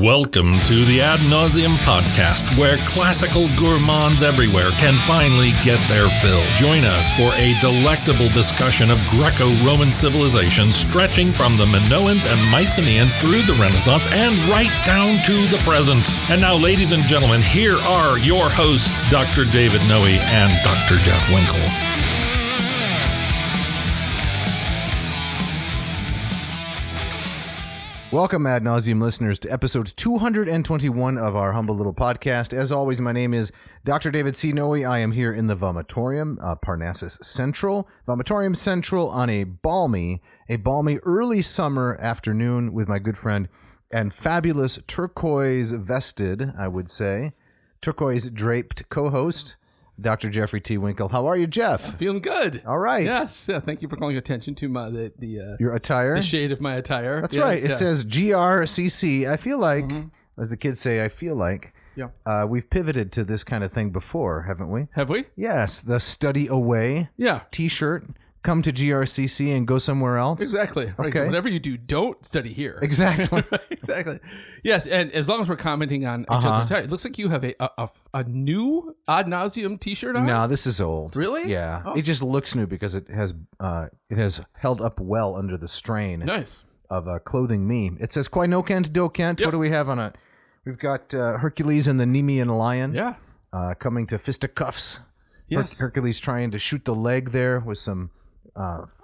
Welcome to the Ad Nauseam podcast, where classical gourmands everywhere can finally get their fill. Join us for a delectable discussion of Greco-Roman civilization stretching from the Minoans and Mycenaeans through the Renaissance and right down to the present. And now, ladies and gentlemen, here are your hosts, Dr. David Noe and Dr. Jeff Winkle. Welcome, Ad Nauseam listeners, to episode 221 of our humble little podcast. As always, my name is Dr. David C. Noe. I am here in the Vomitorium, Parnassus Central. Vomitorium Central on a balmy early summer afternoon with my good friend and fabulous turquoise-vested, I would say, turquoise-draped co-host, Dr. Jeffrey T. Winkle. How are you, Jeff? I'm feeling good. All right. Yes. Yeah. Thank you for calling attention to my your attire. The shade of my attire. That's right. It says GRCC. I feel like, as the kids say, we've pivoted to this kind of thing before, haven't we? Have we? Yes. The study away. Yeah. T-shirt. Come to GRCC and go somewhere else. Exactly. Right. Okay. So whatever you do, don't study here. Exactly. Exactly. Yes. And as long as we're commenting on each other's attire, it looks like you have a new Ad Nauseam T-shirt on. No, this is old. Really? Yeah. Oh. It just looks new because it has held up well under the strain. Nice. Of clothing me. It says Quai Nocent Docent. Yep. What do we have on it? We've got Hercules and the Nemean lion. Yeah. Coming to fisticuffs. Yes. Hercules trying to shoot the leg there with some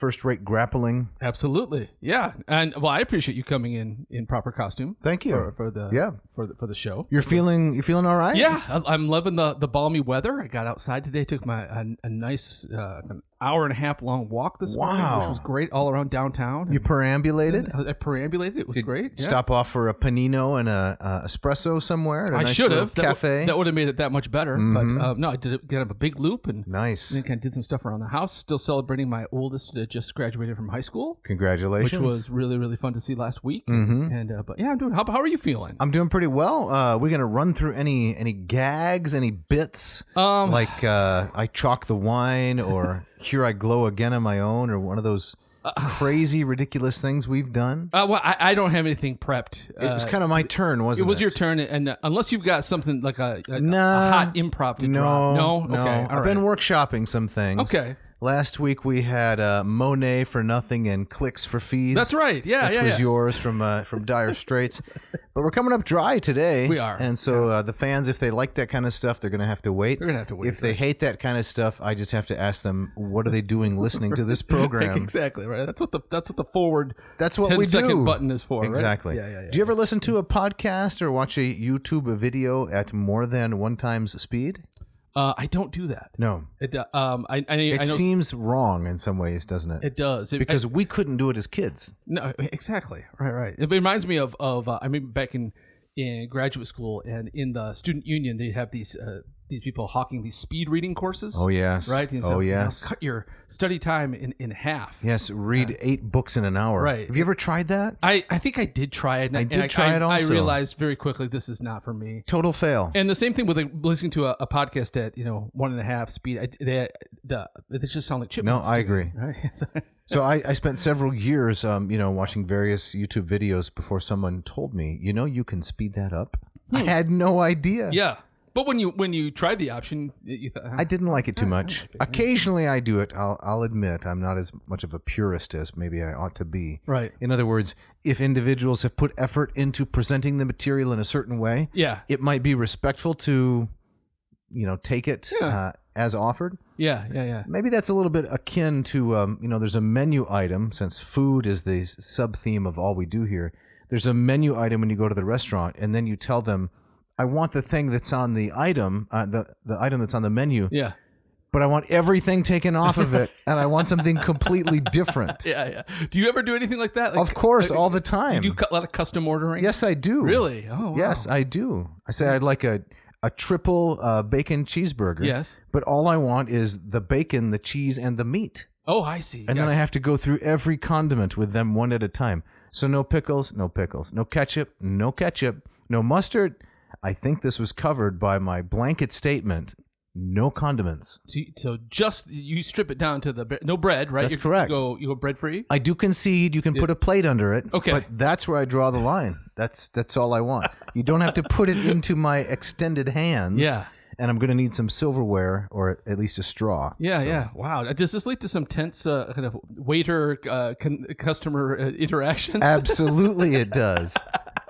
first-rate grappling. Absolutely. Yeah. And well, I appreciate you coming in proper costume. Thank you for the show. You feeling all right? Yeah, I'm loving the balmy weather. I got outside today, took a nice an hour and a half long walk this morning, which was great all around downtown. You perambulated? I perambulated. It was great. Yeah. Stop off for a panino and a espresso somewhere at a nice should have cafe. That would have made it that much better. But no, I did kind of a big loop and nice. And kind of did some stuff around the house. Still celebrating my oldest that just graduated from high school. Congratulations! Which was really, really fun to see last week. But yeah, I'm doing. How are you feeling? I'm doing pretty well. We're gonna run through any gags, any bits like I chalk the wine or here I glow again on my own, or one of those crazy, ridiculous things we've done. Well, I don't have anything prepped. It was kind of my turn, wasn't it? It was your turn, and unless you've got something like a hot improv to drop. No? Okay. I've been workshopping some things. Okay. Last week we had Monet for nothing and Clicks for fees. That's right. Yeah, which was yours from Dire Straits. But we're coming up dry today. We are. And so the fans, if they like that kind of stuff, they're going to have to wait. They're going to have to wait. If they hate that kind of stuff, I just have to ask them, what are they doing listening to this program? Exactly, right. That's what the forward That's what we do. 10-second button is for, exactly. Right? Yeah. Do you ever listen to a podcast or watch a YouTube video at more than one times speed? I don't do that. No. It I know seems wrong in some ways, doesn't it? It does. Because we couldn't do it as kids. No, exactly. Right. It reminds me of I mean, back in graduate school and in the student union, they have these people hawking these speed reading courses. Oh, yes. Right? Yes. Cut your study time in half. Yes, read 8 books in an hour. Right. Have you ever tried that? I think I did try it. I did try it also. I realized very quickly this is not for me. Total fail. And the same thing with listening to a podcast at 1.5 speed. They just sound like chipmunks. No, I agree. Right? So I spent several years, watching various YouTube videos before someone told me, you can speed that up. I had no idea. Yeah. But when you tried the option, you thought... I didn't like it too much. Occasionally I do it. I'll admit I'm not as much of a purist as maybe I ought to be. Right. In other words, if individuals have put effort into presenting the material in a certain way, it might be respectful to, take it as offered. Yeah. Maybe that's a little bit akin to, there's a menu item, since food is the sub-theme of all we do here. There's a menu item when you go to the restaurant, and then you tell them, I want the thing that's on the item, the item that's on the menu. Yeah. But I want everything taken off of it, and I want something completely different. Yeah. Do you ever do anything like that? Of course, all the time. You do a lot of custom ordering? Yes, I do. Really? Oh, wow. Yes, I do. I say I'd like a triple bacon cheeseburger. Yes. But all I want is the bacon, the cheese, and the meat. Oh, I see. And then I have to go through every condiment with them one at a time. So no pickles. No ketchup, no mustard. I think this was covered by my blanket statement no condiments. So just you strip it down to no bread, right? That's correct. You go bread free. I do concede you can put a plate under it. Okay. But that's where I draw the line. That's all I want. You don't have to put it into my extended hands. Yeah. And I'm going to need some silverware or at least a straw. Yeah, So- yeah. Wow. Does this lead to some tense kind of waiter customer interactions? Absolutely it does.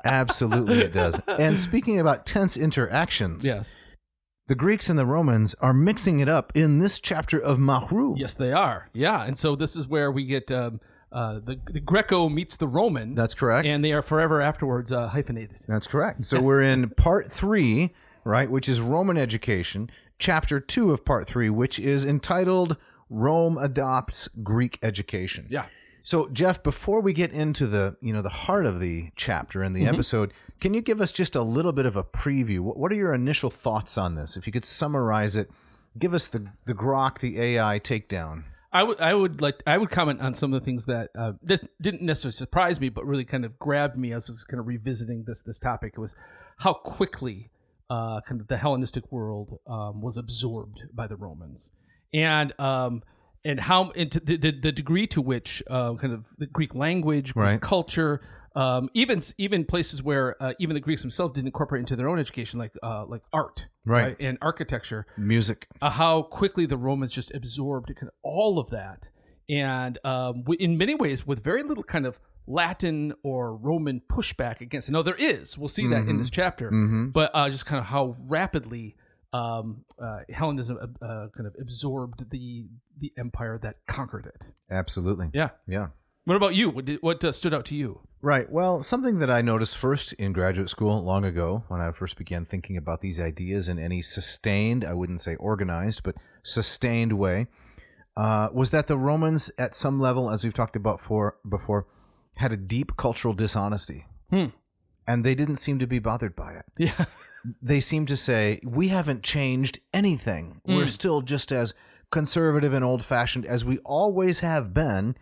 Absolutely it does. And speaking about tense interactions, Yeah. the Greeks and the Romans are mixing it up in this chapter of Marrou. Yes, they are. Yeah, and so this is where we get the Greco meets the Roman. That's correct. And they are forever afterwards hyphenated. That's correct. So we're in part 3, right, which is Roman education, chapter 2 of part 3, which is entitled Rome Adopts Greek Education. Yeah. So, Jeff, before we get into the heart of the chapter and the episode, can you give us just a little bit of a preview? What are your initial thoughts on this? If you could summarize it, give us the Grok, the AI takedown. I would comment on some of the things that didn't necessarily surprise me, but really kind of grabbed me as I was kind of revisiting this topic. It was how quickly kind of the Hellenistic world was absorbed by the Romans, and how into the degree to which kind of the Greek language, Greek Right. culture, even places where even the Greeks themselves didn't incorporate into their own education, like art, Right. and architecture. Music. How quickly the Romans just absorbed kind of all of that, and in many ways with very little kind of Latin or Roman pushback against it. No, there is. We'll see that in this chapter, but just kind of how rapidly Hellenism kind of absorbed the empire that conquered it. Absolutely. Yeah. Yeah. What about you? What stood out to you? Right. Well, something that I noticed first in graduate school long ago when I first began thinking about these ideas in any sustained, I wouldn't say organized, but sustained way, was that the Romans, at some level, as we've talked about before, had a deep cultural dishonesty. And they didn't seem to be bothered by it. Yeah. They seem to say, we haven't changed anything. We're still just as conservative and old-fashioned as we always have been,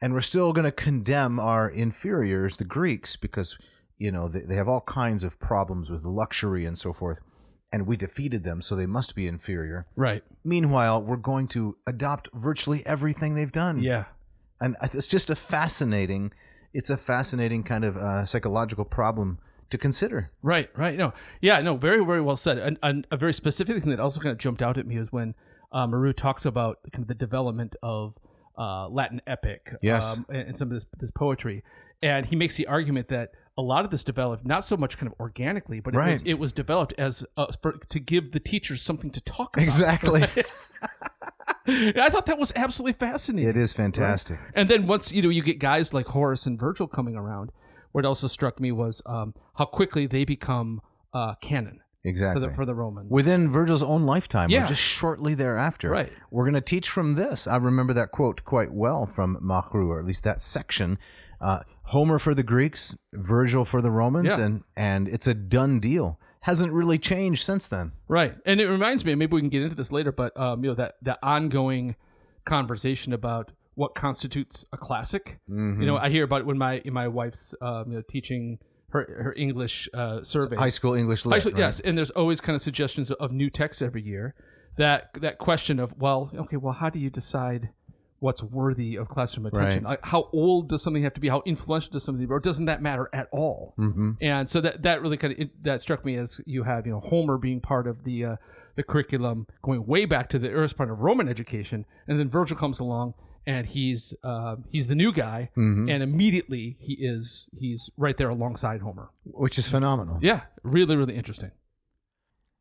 and we're still going to condemn our inferiors, the Greeks, because they have all kinds of problems with luxury and so forth, and we defeated them, so they must be inferior. Right. Meanwhile, we're going to adopt virtually everything they've done. Yeah. And it's just a fascinating kind of psychological problem to consider. Right. No. Yeah. No. Very, very well said. And a very specific thing that also kind of jumped out at me was when Marrou talks about kind of the development of Latin epic, Yes. and some of this poetry, and he makes the argument that a lot of this developed not so much kind of organically, but Right. it was developed as to give the teachers something to talk about. Exactly. And I thought that was absolutely fascinating. It is fantastic. And then once you get guys like Horace and Virgil coming around, what also struck me was how quickly they become canon Exactly. for the Romans. Within Virgil's own lifetime, Yeah. or just shortly thereafter. Right. We're going to teach from this. I remember that quote quite well from Marrou, or at least that section. Homer for the Greeks, Virgil for the Romans, Yeah. and it's a done deal. Hasn't really changed since then. Right. And it reminds me, maybe we can get into this later, but that ongoing conversation about what constitutes a classic. I hear about it when my wife's teaching her English survey. High school English lit, right? Yes, and there's always kind of suggestions of new texts every year. That question of, how do you decide what's worthy of classroom attention? Right. Like, how old does something have to be? How influential does something be? Or doesn't that matter at all? And so that really kind of that struck me as you have Homer being part of the curriculum going way back to the earliest part of Roman education, and then Virgil comes along and he's the new guy, and immediately he's right there alongside Homer, Which is phenomenal. Yeah, really, really interesting.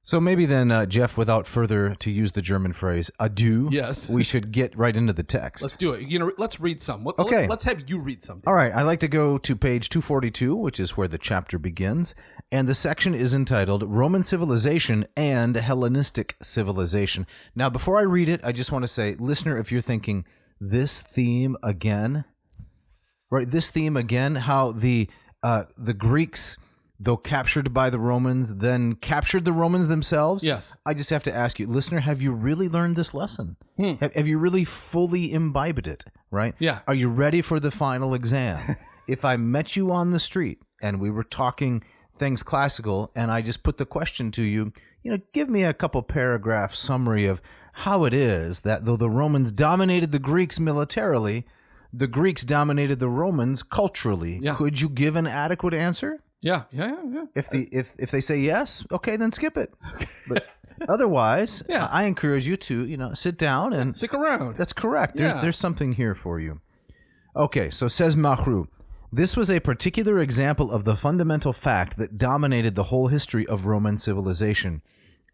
So maybe then, Jeff, without further, to use the German phrase, adieu, Yes. we should get right into the text. Let's do it. Let's read some. Okay. Let's have you read something. All right, I'd like to go to page 242, which is where the chapter begins, and the section is entitled Roman Civilization and Hellenistic Civilization. Now, before I read it, I just want to say, listener, if you're thinking, this theme again, right, this theme again, how the Greeks, though captured by the Romans, then captured the Romans themselves? Yes. I just have to ask you, listener, have you really learned this lesson? Have you really fully imbibed it, right? Yeah. Are you ready for the final exam? If I met you on the street and we were talking things classical, and I just put the question to you, give me a couple paragraph summary of how it is that though the Romans dominated the Greeks militarily, the Greeks dominated the Romans culturally. Yeah. Could you give an adequate answer? Yeah. If they say yes, okay, then skip it. But otherwise, I encourage you to, sit down and stick around. That's correct. Yeah. There's something here for you. Okay, so says Marrou, this was a particular example of the fundamental fact that dominated the whole history of Roman civilization.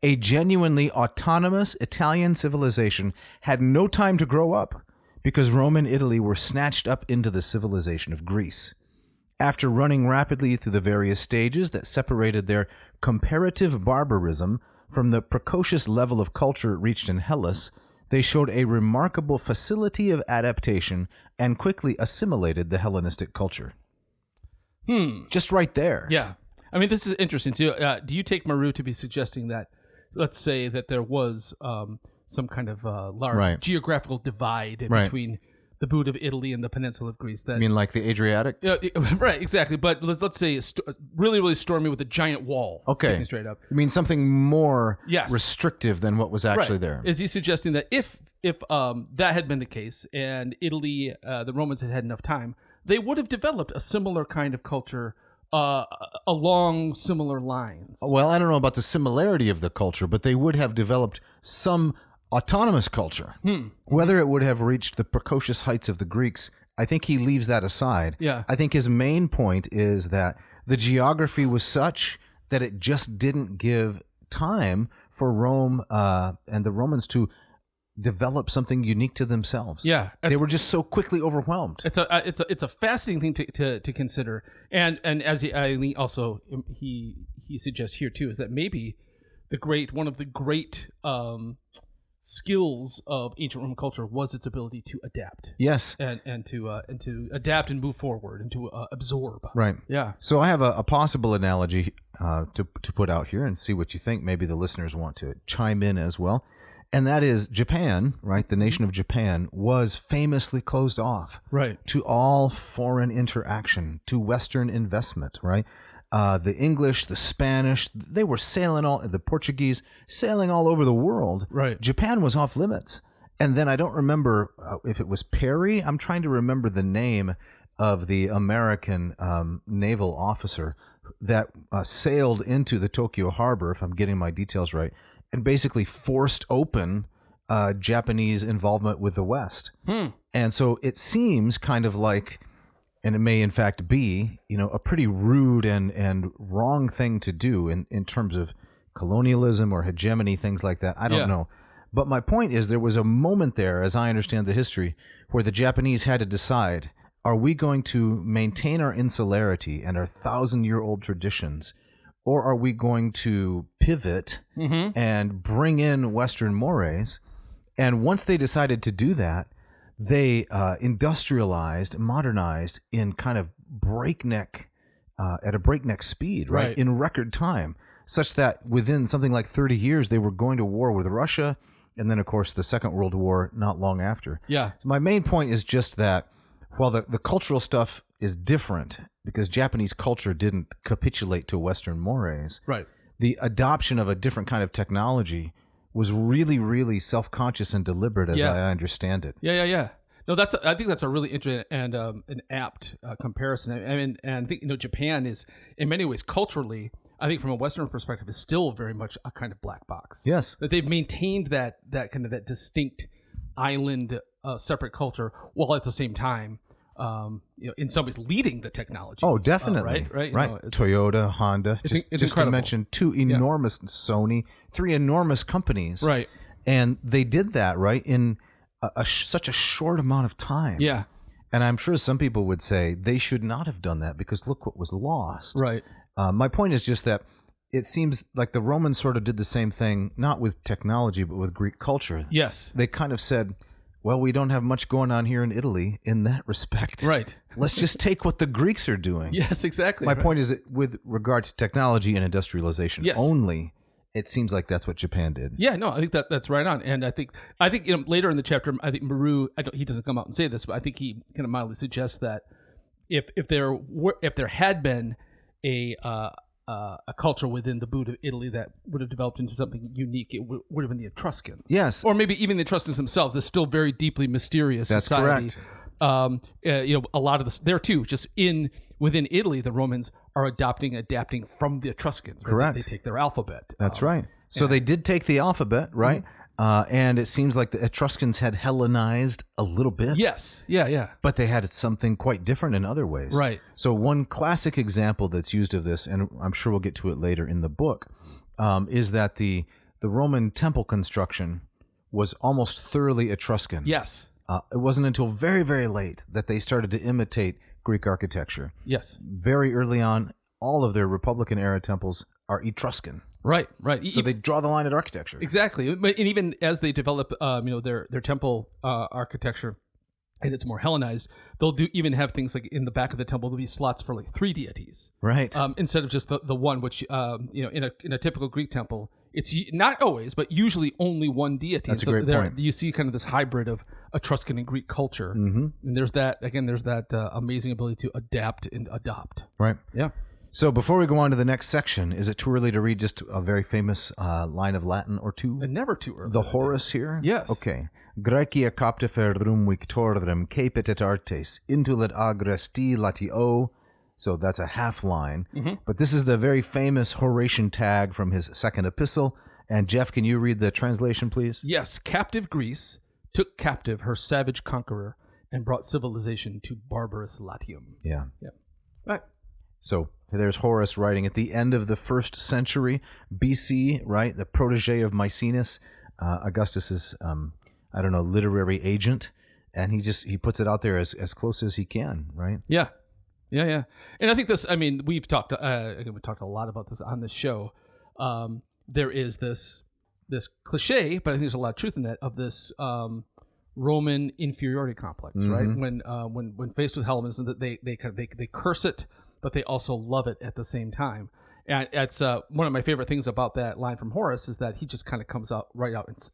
A genuinely autonomous Italian civilization had no time to grow up because Rome and Italy were snatched up into the civilization of Greece. After running rapidly through the various stages that separated their comparative barbarism from the precocious level of culture reached in Hellas, they showed a remarkable facility of adaptation and quickly assimilated the Hellenistic culture. Just right there. Yeah. I mean, this is interesting too. Do you take Marrou to be suggesting that, let's say that there was some kind of large geographical divide between the boot of Italy and the peninsula of Greece? That, You mean like the Adriatic? Right, exactly. But let's say really, really stormy with a giant wall sticking straight up. You mean something more restrictive than what was actually there? Is he suggesting that if that had been the case and Italy, the Romans had enough time, they would have developed a similar kind of culture along similar lines? Well, I don't know about the similarity of the culture, but they would have developed some autonomous culture. Whether it would have reached the precocious heights of the Greeks, I think he leaves that aside. Yeah. I think his main point is that the geography was such that it just didn't give time for Rome and the Romans to develop something unique to themselves. Yeah, they were just so quickly overwhelmed. It's a fascinating thing to consider, and as he also suggests here too, is that maybe one of the great skills of ancient Roman culture was its ability to adapt. Yes, and to adapt and move forward and to absorb. Right. Yeah. So I have a possible analogy to put out here and see what you think. Maybe the listeners want to chime in as well. And that is Japan, right? The nation of Japan was famously closed off to all foreign interaction, to Western investment, right? The English, the Spanish, they were the Portuguese, sailing all over the world. Right. Japan was off limits. And then I don't remember if it was Perry. I'm trying to remember the name of the American naval officer that sailed into the Tokyo harbor, if I'm getting my details right, and basically forced open Japanese involvement with the West. And so it seems kind of like, and it may in fact be, a pretty rude and wrong thing to do in terms of colonialism or hegemony, things like that. I don't know. But my point is there was a moment there, as I understand the history, where the Japanese had to decide, are we going to maintain our insularity and our 1,000-year-old traditions, or are we going to pivot and bring in Western mores? And once they decided to do that, they industrialized, modernized in kind of at a breakneck speed, right? In record time, such that within something like 30 years, they were going to war with Russia, and then, of course, the Second World War not long after. Yeah. So my main point is just that while the cultural stuff is different, because Japanese culture didn't capitulate to Western mores, the adoption of a different kind of technology was really, really self-conscious and deliberate, as I understand it. Yeah. No, I think that's a really interesting and an apt comparison. I mean, and I think Japan is in many ways culturally, I think from a Western perspective, is still very much a kind of black box. Yes, that they've maintained that kind of that distinct island separate culture, while at the same time, in some ways leading the technology. Oh, definitely. Right. Toyota, Honda, just to mention two enormous, Sony, three enormous companies. Right. And they did that, in such a short amount of time. Yeah. And I'm sure some people would say they should not have done that because look what was lost. Right. My point is just that it seems like the Romans sort of did the same thing, not with technology, but with Greek culture. Yes. They kind of said, well, we don't have much going on here in Italy in that respect. Right. Let's just take what the Greeks are doing. Yes, exactly. My point is that with regard to technology and industrialization only, it seems like that's what Japan did. Yeah, no, I think that's right on. And I think later in the chapter, I think Marrou, he doesn't come out and say this, but I think he kind of mildly suggests that if there had been a a culture within the boot of Italy that would have developed into something unique. It would have been the Etruscans. Yes. Or maybe even the Etruscans themselves. They're still very deeply mysterious That's society. correct. A lot of this there too, just within Italy, the Romans are adapting from the Etruscans. Right? Correct. They take their alphabet. That's right. So they did take the alphabet, right? And it seems like the Etruscans had Hellenized a little bit. Yes. Yeah. But they had something quite different in other ways. Right. So one classic example that's used of this, and I'm sure we'll get to it later in the book, is that the Roman temple construction was almost thoroughly Etruscan. Yes. It wasn't until very, very late that they started to imitate Greek architecture. Yes. Very early on, all of their Republican era temples are Etruscan. Right. So they draw the line at architecture. Exactly. But and even as they develop, their temple architecture, and it's more Hellenized, they'll even have things like in the back of the temple there'll be slots for like 3 deities, right? Instead of just the one, which in a typical Greek temple, it's not always, but usually only one deity. That's a great point. You see kind of this hybrid of Etruscan and Greek culture, mm-hmm. and there's that amazing ability to adapt and adopt. Right. Yeah. So before we go on to the next section, is it too early to read just a very famous line of Latin or two? Never too early. The Horace here? Yes. Okay. Graecia captifer rum victorem capit et artes intulet agresti latio. So that's a half line. Mm-hmm. But this is the very famous Horatian tag from his second epistle. And Jeff, can you read the translation, please? Yes. Captive Greece took captive her savage conqueror and brought civilization to barbarous Latium. Yeah. Right. So there's Horace writing at the end of the 1st century BC, right? The protege of Maecenas, Augustus's, literary agent. And he puts it out there as close as he can, right? Yeah. And I think we've talked a lot about this on this show. There is this cliche, but I think there's a lot of truth in that, of this Roman inferiority complex, mm-hmm. right? When faced with Hellenism, that they curse it, but they also love it at the same time. And it's one of my favorite things about that line from Horace is that he just kind of comes out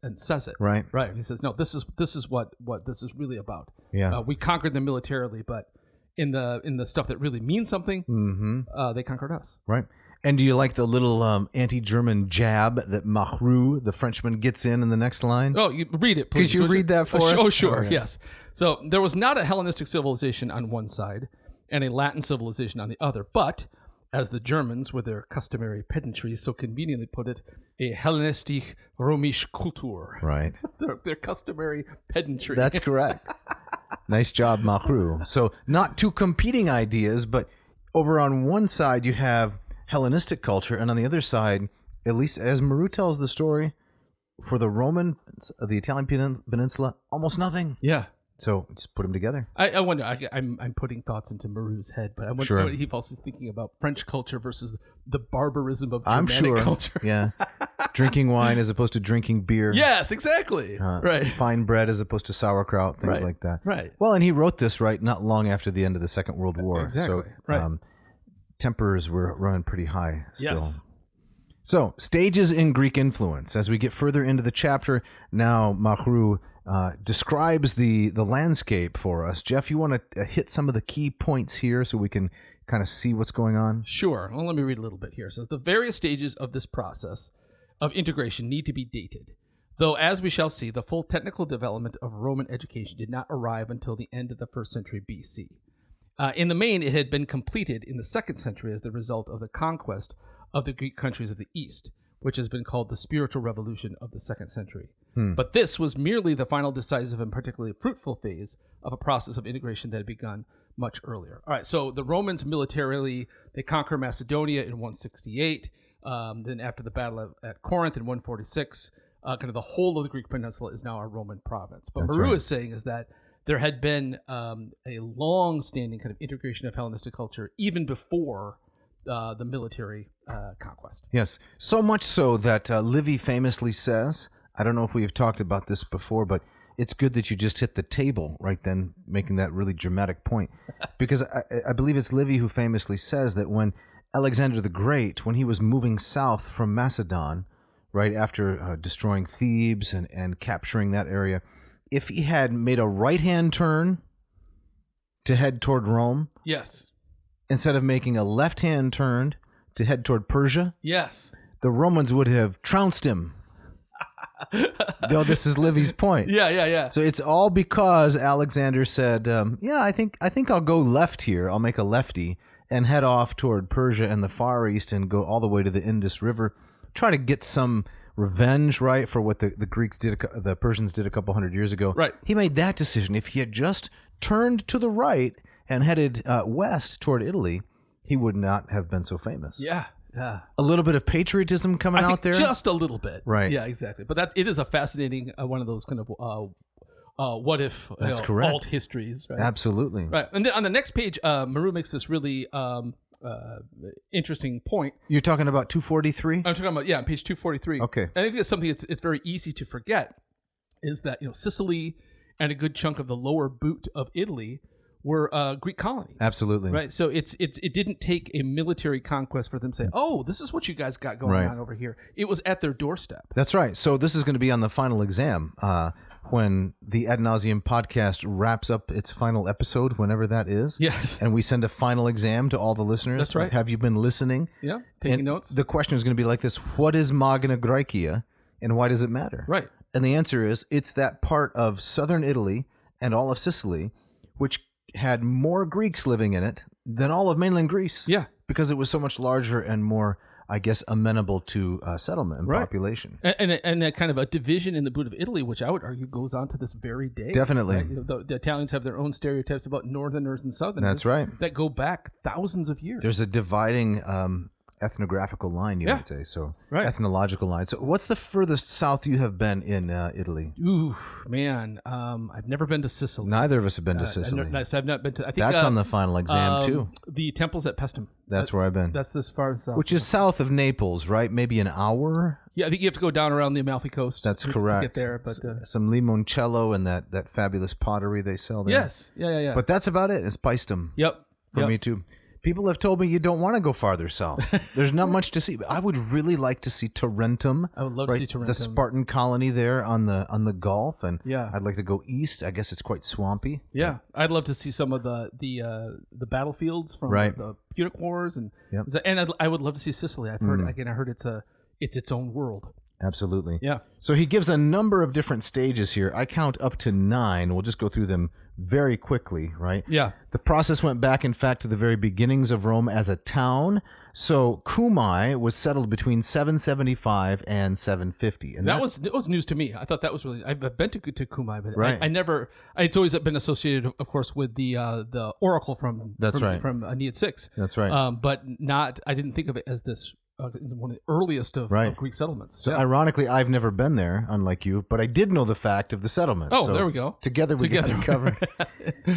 and says it. Right. He says, no, this is what this is really about. Yeah. We conquered them militarily, but in the stuff that really means something, mm-hmm. They conquered us. Right. And do you like the little anti-German jab that Marrou, the Frenchman, gets in the next line? Oh, you read it, please. Could you read that for us? Oh, sure, yeah. Yes. So there was not a Hellenistic civilization on one side and a Latin civilization on the other, but, as the Germans, with their customary pedantry, so conveniently put it, a Hellenistic Römische Kultur. Right. their customary pedantry. That's correct. Nice job, Marrou. So not two competing ideas, but over on one side you have Hellenistic culture, and on the other side, at least as Marrou tells the story, for the Romans, the Italian peninsula, almost nothing. Yeah. So just put them together. I wonder. I'm putting thoughts into Marrou's head, but I wonder Sure. what he also is thinking about French culture versus the barbarism of I'm Germanic sure. culture. Yeah. Drinking wine as opposed to drinking beer. Yes, exactly. Right. Fine bread as opposed to sauerkraut, things Right. like that. Right. Well, and he wrote this not long after the end of the Second World War. Exactly. So Right. Tempers were running pretty high still. Yes. So, stages in Greek influence. As we get further into the chapter, now Marrou describes the landscape for us. Jeff, you want to hit some of the key points here so we can kind of see what's going on? Sure. Well, let me read a little bit here. So the various stages of this process of integration need to be dated. Though, as we shall see, the full technical development of Roman education did not arrive until the end of the 1st century BC. In the main, it had been completed in the 2nd century as the result of the conquest of the Greek countries of the East, which has been called the spiritual revolution of the 2nd century. But this was merely the final decisive and particularly fruitful phase of a process of integration that had begun much earlier. All right, so the Romans militarily, they conquer Macedonia in 168. Then after the battle at Corinth in 146, kind of the whole of the Greek peninsula is now a Roman province. But That's Marrou right. is saying is that there had been a long-standing kind of integration of Hellenistic culture even before the military conquest. Yes, so much so that Livy famously says, I don't know if we've talked about this before, but it's good that you just hit the table right then, making that really dramatic point. Because I believe it's Livy who famously says that when Alexander the Great, when he was moving south from Macedon, right after destroying Thebes and capturing that area, if he had made a right-hand turn to head toward Rome, Yes. instead of making a left-hand turn to head toward Persia, Yes. the Romans would have trounced him. This is Livy's point. Yeah. So it's all because Alexander said, I think I'll go left here. I'll make a lefty and head off toward Persia and the Far East and go all the way to the Indus River, try to get some revenge, right, for what the Greeks did, the Persians did a couple hundred years ago. Right. He made that decision. If he had just turned to the right and headed west toward Italy, he would not have been so famous. Yeah. A little bit of patriotism coming out there. Just a little bit. Right. Yeah, exactly. But it is a fascinating one of those kind of what if That's correct. alt histories. Right? Absolutely. Right. And then on the next page, Marrou makes this really interesting point. You're talking about 243? I'm talking about, on page 243. Okay. I think it's something it's very easy to forget is that, Sicily and a good chunk of the lower boot of Italy were Greek colonies. Absolutely. Right. So it didn't take a military conquest for them to say, oh, this is what you guys got going on over here. It was at their doorstep. That's right. So this is going to be on the final exam when the Ad Nauseam podcast wraps up its final episode, whenever that is. Yes. And we send a final exam to all the listeners. That's right. Have you been listening? Yeah. Taking notes. The question is going to be like this: what is Magna Graecia and why does it matter? Right. And the answer is it's that part of southern Italy and all of Sicily which had more Greeks living in it than all of mainland Greece. Yeah. Because it was so much larger and more, I guess, amenable to settlement and population. And a kind of a division in the boot of Italy, which I would argue goes on to this very day. Definitely. Right? The Italians have their own stereotypes about Northerners and Southerners. That's right. That go back thousands of years. There's a dividing ethnographical line, you might say. So ethnological line. So what's the furthest south you have been in Italy? Oof, man. I've never been to Sicily. Neither of us have been to Sicily. I've not been to. I think that's on the final exam too. The temples at Pestum. That's where I've been. That's as far as south. Which is south of Naples, right? Maybe an hour. Yeah, I think you have to go down around the Amalfi Coast. That's to correct. get there, but some limoncello and that fabulous pottery they sell there. Yes, yeah. But that's about it. It's Paestum. Yep. For me too. People have told me you don't want to go farther south. There's not much to see. But I would really like to see Tarentum. I would love to see Tarentum. The Spartan colony there on the Gulf, and yeah. I'd like to go east. I guess it's quite swampy. Yeah, I'd love to see some of the battlefields from the Punic Wars, and I would love to see Sicily. I've heard I heard it's its own world. Absolutely. Yeah. So he gives a number of different stages here. I count up to 9. We'll just go through them very quickly, right? Yeah. The process went back, in fact, to the very beginnings of Rome as a town. So Cumae was settled between 775 and 750. And that was news to me. I thought that was really. I've been to Cumae, but right. I never. It's always been associated, of course, with the oracle from Aeneid 6. That's right. But not. I didn't think of it as this. One of the earliest of Greek settlements. So ironically, I've never been there, unlike you, but I did know the fact of the settlement. Oh, so there we go. Together we got it covered.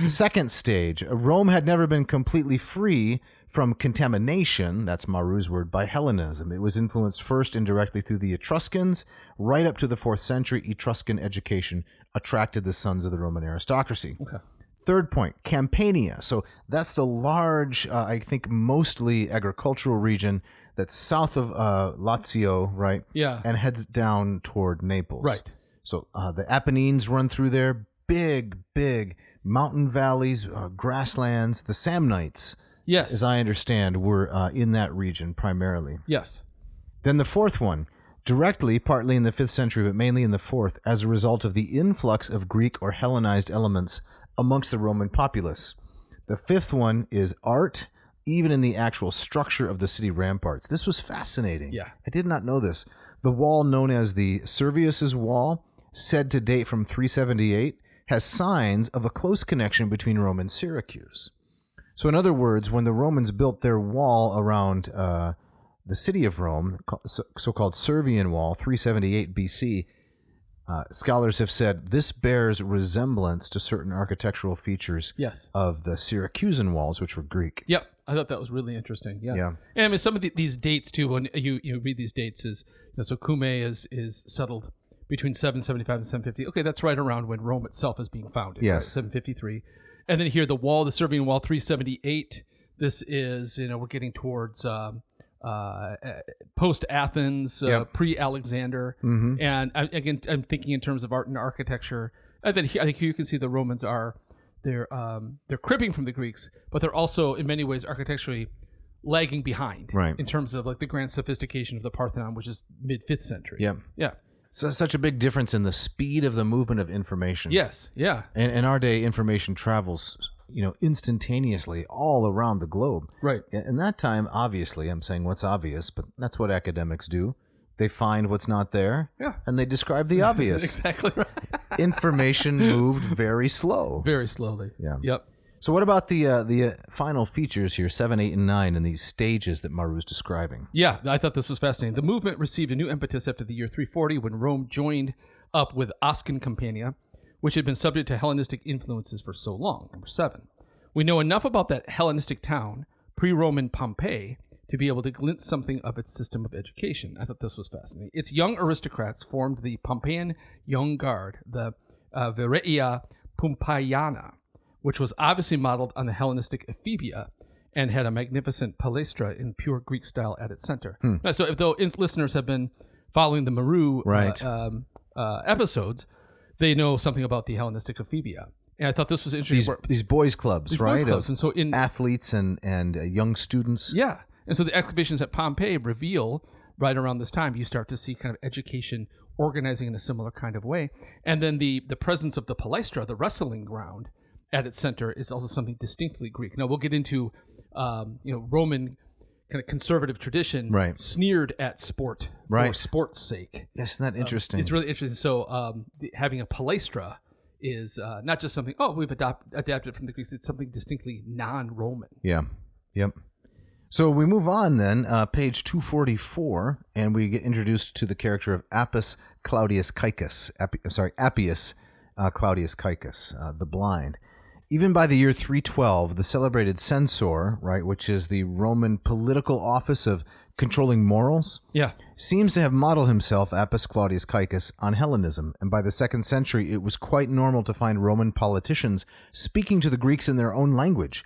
Second stage, Rome had never been completely free from contamination, that's Marrou's word, by Hellenism. It was influenced first indirectly through the Etruscans. Right up to the 4th century, Etruscan education attracted the sons of the Roman aristocracy. Okay. Third point, Campania. So that's the large, I think, mostly agricultural region that's south of Lazio, right? Yeah. And heads down toward Naples. Right. So the Apennines run through there. Big mountain valleys, grasslands. The Samnites, yes, as I understand, were in that region primarily. Yes. Then the fourth one, directly, partly in the 5th century, but mainly in the 4th, as a result of the influx of Greek or Hellenized elements amongst the Roman populace. The 5th one is art, even in the actual structure of the city ramparts. This was fascinating. Yeah. I did not know this. The wall known as the Servius's Wall, said to date from 378, has signs of a close connection between Rome and Syracuse. So in other words, when the Romans built their wall around the city of Rome, so-called Servian Wall, 378 BC, scholars have said this bears resemblance to certain architectural features of the Syracusan walls, which were Greek. Yep. I thought that was really interesting. Yeah. And I mean, some of these dates too, when you read these dates, is so Cumae is settled between 775 and 750. Okay, that's right around when Rome itself is being founded. Yes. Right? 753. And then here the Servian Wall, 378. This is, we're getting towards post-Athens, pre-Alexander. Mm-hmm. And again, I'm thinking in terms of art and architecture. And then I think here you can see the Romans they're cribbing from the Greeks, but they're also in many ways architecturally lagging behind Right. in terms of like the grand sophistication of the Parthenon, which is mid-5th century. Yeah. Yeah. So such a big difference in the speed of the movement of information. Yes. Yeah. And in our day, information travels, instantaneously all around the globe. Right. In that time, obviously, I'm saying what's obvious, but that's what academics do. They find what's not there, Yeah. and they describe the obvious. Exactly right. Information moved very slow. Very slowly. Yeah. Yep. So what about the final features here, 7, 8, and 9, and these stages that Marrou's describing? Yeah, I thought this was fascinating. The movement received a new impetus after the year 340 when Rome joined up with Oscan Campania, which had been subject to Hellenistic influences for so long. Number 7. We know enough about that Hellenistic town, pre-Roman Pompeii, to be able to glimpse something of its system of education. I thought this was fascinating. Its young aristocrats formed the Pompeian Young Guard, the Virea Pompeiana, which was obviously modeled on the Hellenistic ephebia and had a magnificent palaestra in pure Greek style at its center. So if listeners have been following the Marrou Right. episodes, they know something about the Hellenistic ephebia. And I thought this was interesting. These boys' clubs, These right? boys' clubs. And so in athletes and young students. Yeah. And so the excavations at Pompeii reveal right around this time, you start to see kind of education organizing in a similar kind of way. And then the presence of the palaestra, the wrestling ground, at its center is also something distinctly Greek. Now we'll get into Roman kind of conservative tradition Right. sneered at sport for Right. sport's sake. Isn't that interesting? It's really interesting. So having a palaestra is not just something, we've adapted from the Greeks. It's something distinctly non-Roman. Yeah. Yep. So we move on then, page 244, and we get introduced to the character of Appius Claudius Caecus. Appius Claudius Caecus, the blind. Even by the year 312, the celebrated censor, right, which is the Roman political office of controlling morals, Yeah. seems to have modeled himself, Appius Claudius Caecus, on Hellenism. And by the 2nd century, it was quite normal to find Roman politicians speaking to the Greeks in their own language.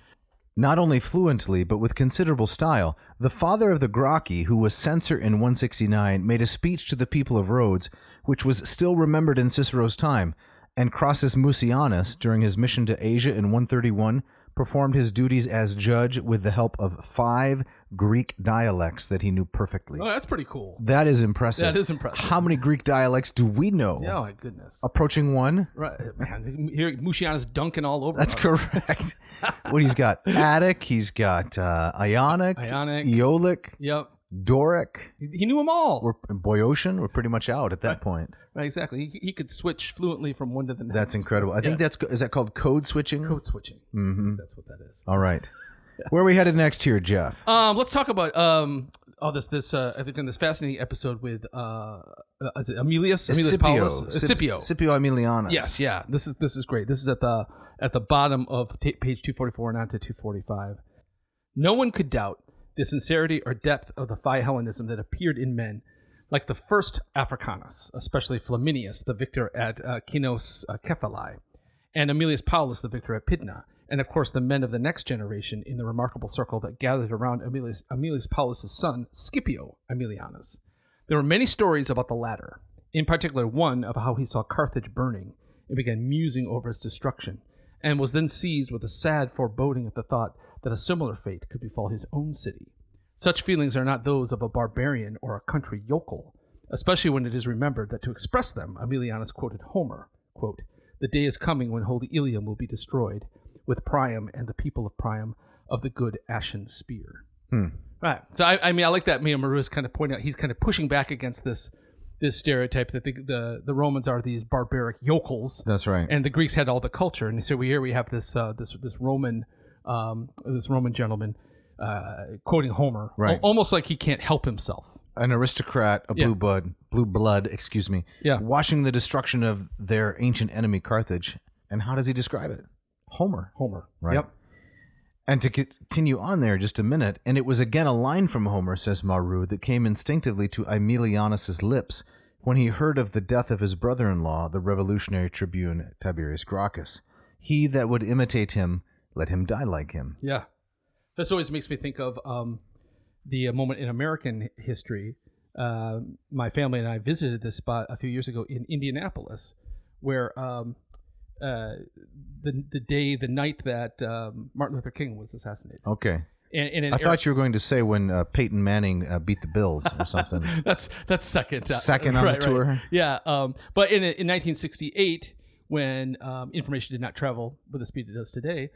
Not only fluently, but with considerable style. The father of the Gracchi, who was censor in 169, made a speech to the people of Rhodes, which was still remembered in Cicero's time, and Crassus Mucianus, during his mission to Asia in 131, performed his duties as judge with the help of 5 Greek dialects that he knew perfectly. Oh, that's pretty cool. That is impressive. That is impressive. How many Greek dialects do we know? Oh, my goodness. Approaching 1? Right, man. Here, Mucianus dunking all over That's us. correct. What he's got? Attic. He's got Ionic, Aeolic, Yep. Doric. He knew them all. We're Boeotian. We're pretty much out at that point. Right, exactly. He could switch fluently from one to the next. That's incredible. I think is that called code switching? Code switching. Mm-hmm. That's what that is. All right. Where are we headed next here, Jeff? Let's talk about this I think in this fascinating episode with is it Aemilius Paulus? Scipio. Scipio Aemilianus. Yes, yeah. This is great. This is at the bottom of page 244 and on to 245. No one could doubt the sincerity or depth of the Hellenism that appeared in men like the first Africanus, especially Flaminius, the victor at Kinos Kephali, and Aemilius Paulus, the victor at Pydna, and of course the men of the next generation in the remarkable circle that gathered around Aemilius Paulus' son, Scipio Aemilianus. There were many stories about the latter, in particular one of how he saw Carthage burning and began musing over its destruction, and was then seized with a sad foreboding at the thought that a similar fate could befall his own city. Such feelings are not those of a barbarian or a country yokel, especially when it is remembered that to express them, Aemilianus quoted Homer, quote, "The day is coming when holy Ilium will be destroyed, with Priam and the people of Priam of the good ashen spear." Right. So I mean I like that Marrou is kind of pointing out, he's kind of pushing back against this stereotype that the Romans are these barbaric yokels. That's right. And the Greeks had all the culture, and so we have this Roman gentleman quoting Homer, right? Almost like he can't help himself. An aristocrat, a blue blood, Yeah. watching the destruction of their ancient enemy Carthage. And how does he describe it? Homer. Right. Yep. And to continue on there just a minute, and it was again a line from Homer, says Marrou, that came instinctively to Aemilianus' lips when he heard of the death of his brother-in-law, the revolutionary tribune Tiberius Gracchus. He that would imitate him, let him die like him. Yeah. This always makes me think of the moment in American history. My family and I visited this spot a few years ago in Indianapolis, where the night that Martin Luther King was assassinated. Okay. And I thought you were going to say when Peyton Manning beat the Bills or something. that's second. Second on the tour. Right. Yeah. But in 1968, when information did not travel with the speed it does today,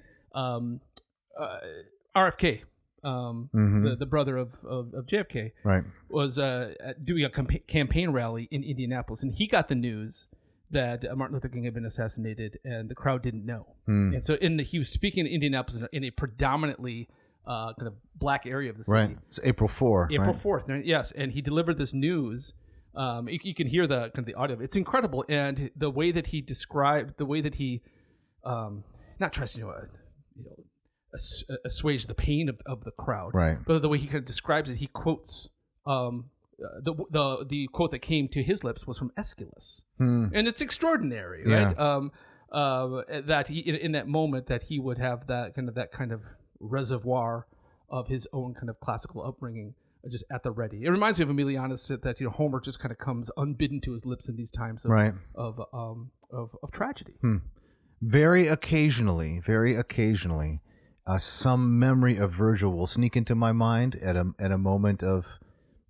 RFK, the brother of JFK, right, was doing a campaign rally in Indianapolis, and he got the news that Martin Luther King had been assassinated, and the crowd didn't know. And so he was speaking in Indianapolis in a predominantly kind of black area of the city. Right. It's April 4th. April 4th, yes. And he delivered this news. You can hear the kind of the audio. It's incredible, and the way that he described, the way that he, not tries to assuage the pain of the crowd, right? But the way he kind of describes it, he quotes the quote that came to his lips was from Aeschylus, and it's extraordinary, right? That he in that moment that he would have that kind of reservoir of his own kind of classical upbringing just at the ready. It reminds me of Emilianus that Homer just kind of comes unbidden to his lips in these times of tragedy. Very occasionally, some memory of Virgil will sneak into my mind at a moment of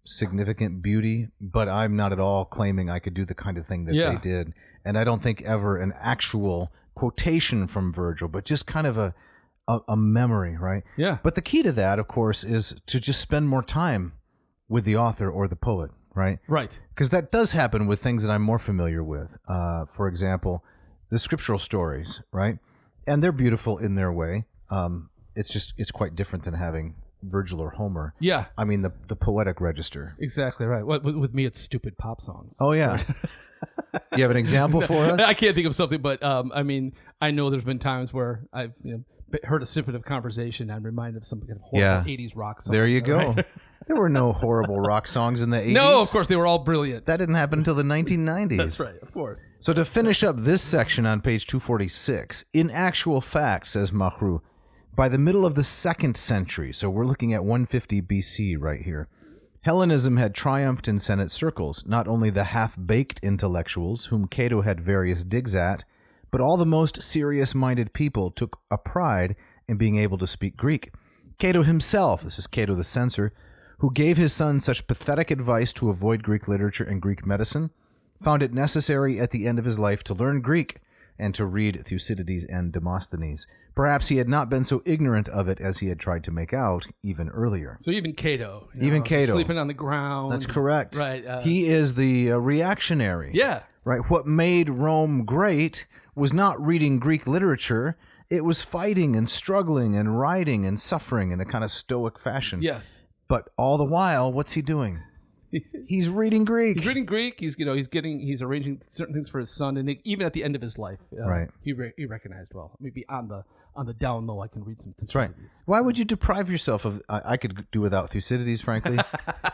significant beauty, but I'm not at all claiming I could do the kind of thing that they did. And I don't think ever an actual quotation from Virgil, but just kind of a memory, right? Yeah. But the key to that, of course, is to just spend more time with the author or the poet, right? Right. Because that does happen with things that I'm more familiar with. For example, the scriptural stories, right? And they're beautiful in their way. It's quite different than having Virgil or Homer. Yeah. I mean, the poetic register. Exactly right. With me, it's stupid pop songs. Oh, yeah. You have an example for us? I can't think of something, but I mean, I know there's been times where I've heard a snippet of conversation. I'm reminded of some kind of horrible 80s rock song. There you go. Right? There were no horrible rock songs in the 80s. No, of course, they were all brilliant. That didn't happen until the 1990s. That's right, of course. So to finish up this section on page 246, in actual fact, says Marrou, by the middle of the 2nd century, so we're looking at 150 BC right here, Hellenism had triumphed in Senate circles, not only the half-baked intellectuals, whom Cato had various digs at, but all the most serious-minded people took a pride in being able to speak Greek. Cato himself, this is Cato the censor, who gave his son such pathetic advice to avoid Greek literature and Greek medicine, found it necessary at the end of his life to learn Greek and to read Thucydides and Demosthenes. Perhaps he had not been so ignorant of it as he had tried to make out even earlier. So even Cato. Cato. Sleeping on the ground. That's correct. Right. He is the reactionary. Yeah. Right. What made Rome great was not reading Greek literature. It was fighting and struggling and writing and suffering in a kind of stoic fashion. Yes. But all the while, what's he doing? He's reading Greek. He's reading Greek. He's arranging certain things for his son, and even at the end of his life, right? He recognized, well, maybe on the down low, I can read some Thucydides. That's right. Why would you deprive yourself of? I could do without Thucydides, frankly.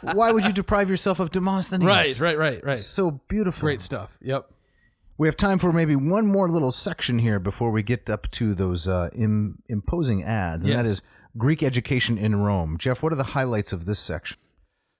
Why would you deprive yourself of Demosthenes? Right. So beautiful. Great stuff. Yep. We have time for maybe one more little section here before we get up to those imposing ads, and that is Greek education in Rome. Jeff, what are the highlights of this section?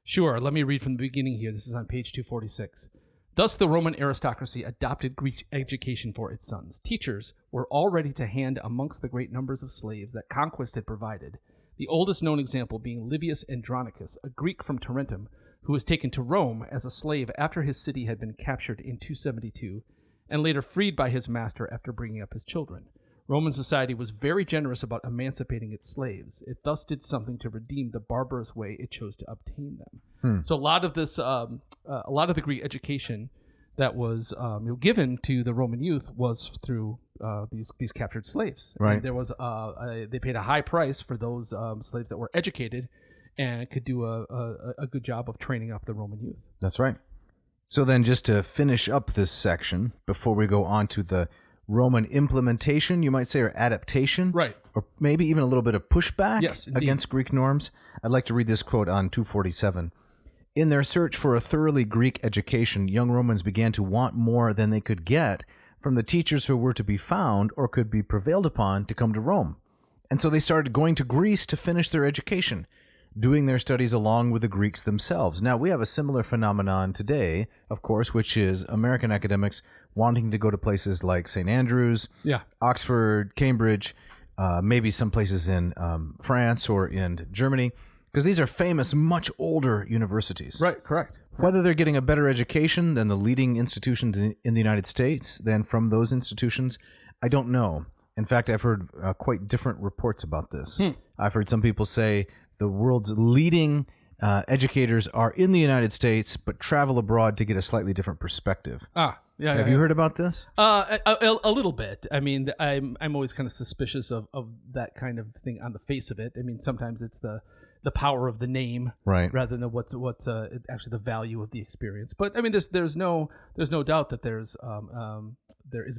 Sure. Let me read from the beginning here. This is on page 246. Thus the Roman aristocracy adopted Greek education for its sons. Teachers were all ready to hand amongst the great numbers of slaves that conquest had provided, the oldest known example being Livius Andronicus, a Greek from Tarentum, who was taken to Rome as a slave after his city had been captured in 272, and later freed by his master after bringing up his children. Roman society was very generous about emancipating its slaves. It thus did something to redeem the barbarous way it chose to obtain them. So a lot of this, a lot of the Greek education that was given to the Roman youth was through these captured slaves. Right. And there was they paid a high price for those slaves that were educated and could do a good job of training up the Roman youth. That's right. So then, just to finish up this section before we go on to the Roman implementation, you might say, or adaptation, right, or maybe even a little bit of pushback against Greek norms. I'd like to read this quote on 247. In their search for a thoroughly Greek education, young Romans began to want more than they could get from the teachers who were to be found or could be prevailed upon to come to Rome. And so they started going to Greece to finish their education, doing their studies along with the Greeks themselves. Now, we have a similar phenomenon today, of course, which is American academics wanting to go to places like St. Andrews, Oxford, Cambridge, maybe some places in France or in Germany, because these are famous, much older universities. Right, correct. Whether they're getting a better education than the leading institutions in the United States than from those institutions, I don't know. In fact, I've heard quite different reports about this. I've heard some people say the world's leading educators are in the United States, but travel abroad to get a slightly different perspective. Yeah. Have you heard about this? A little bit. I mean, I'm always kind of suspicious of that kind of thing on the face of it. I mean, sometimes it's the power of the name, right, rather than what's actually the value of the experience. But I mean, there's no doubt that there is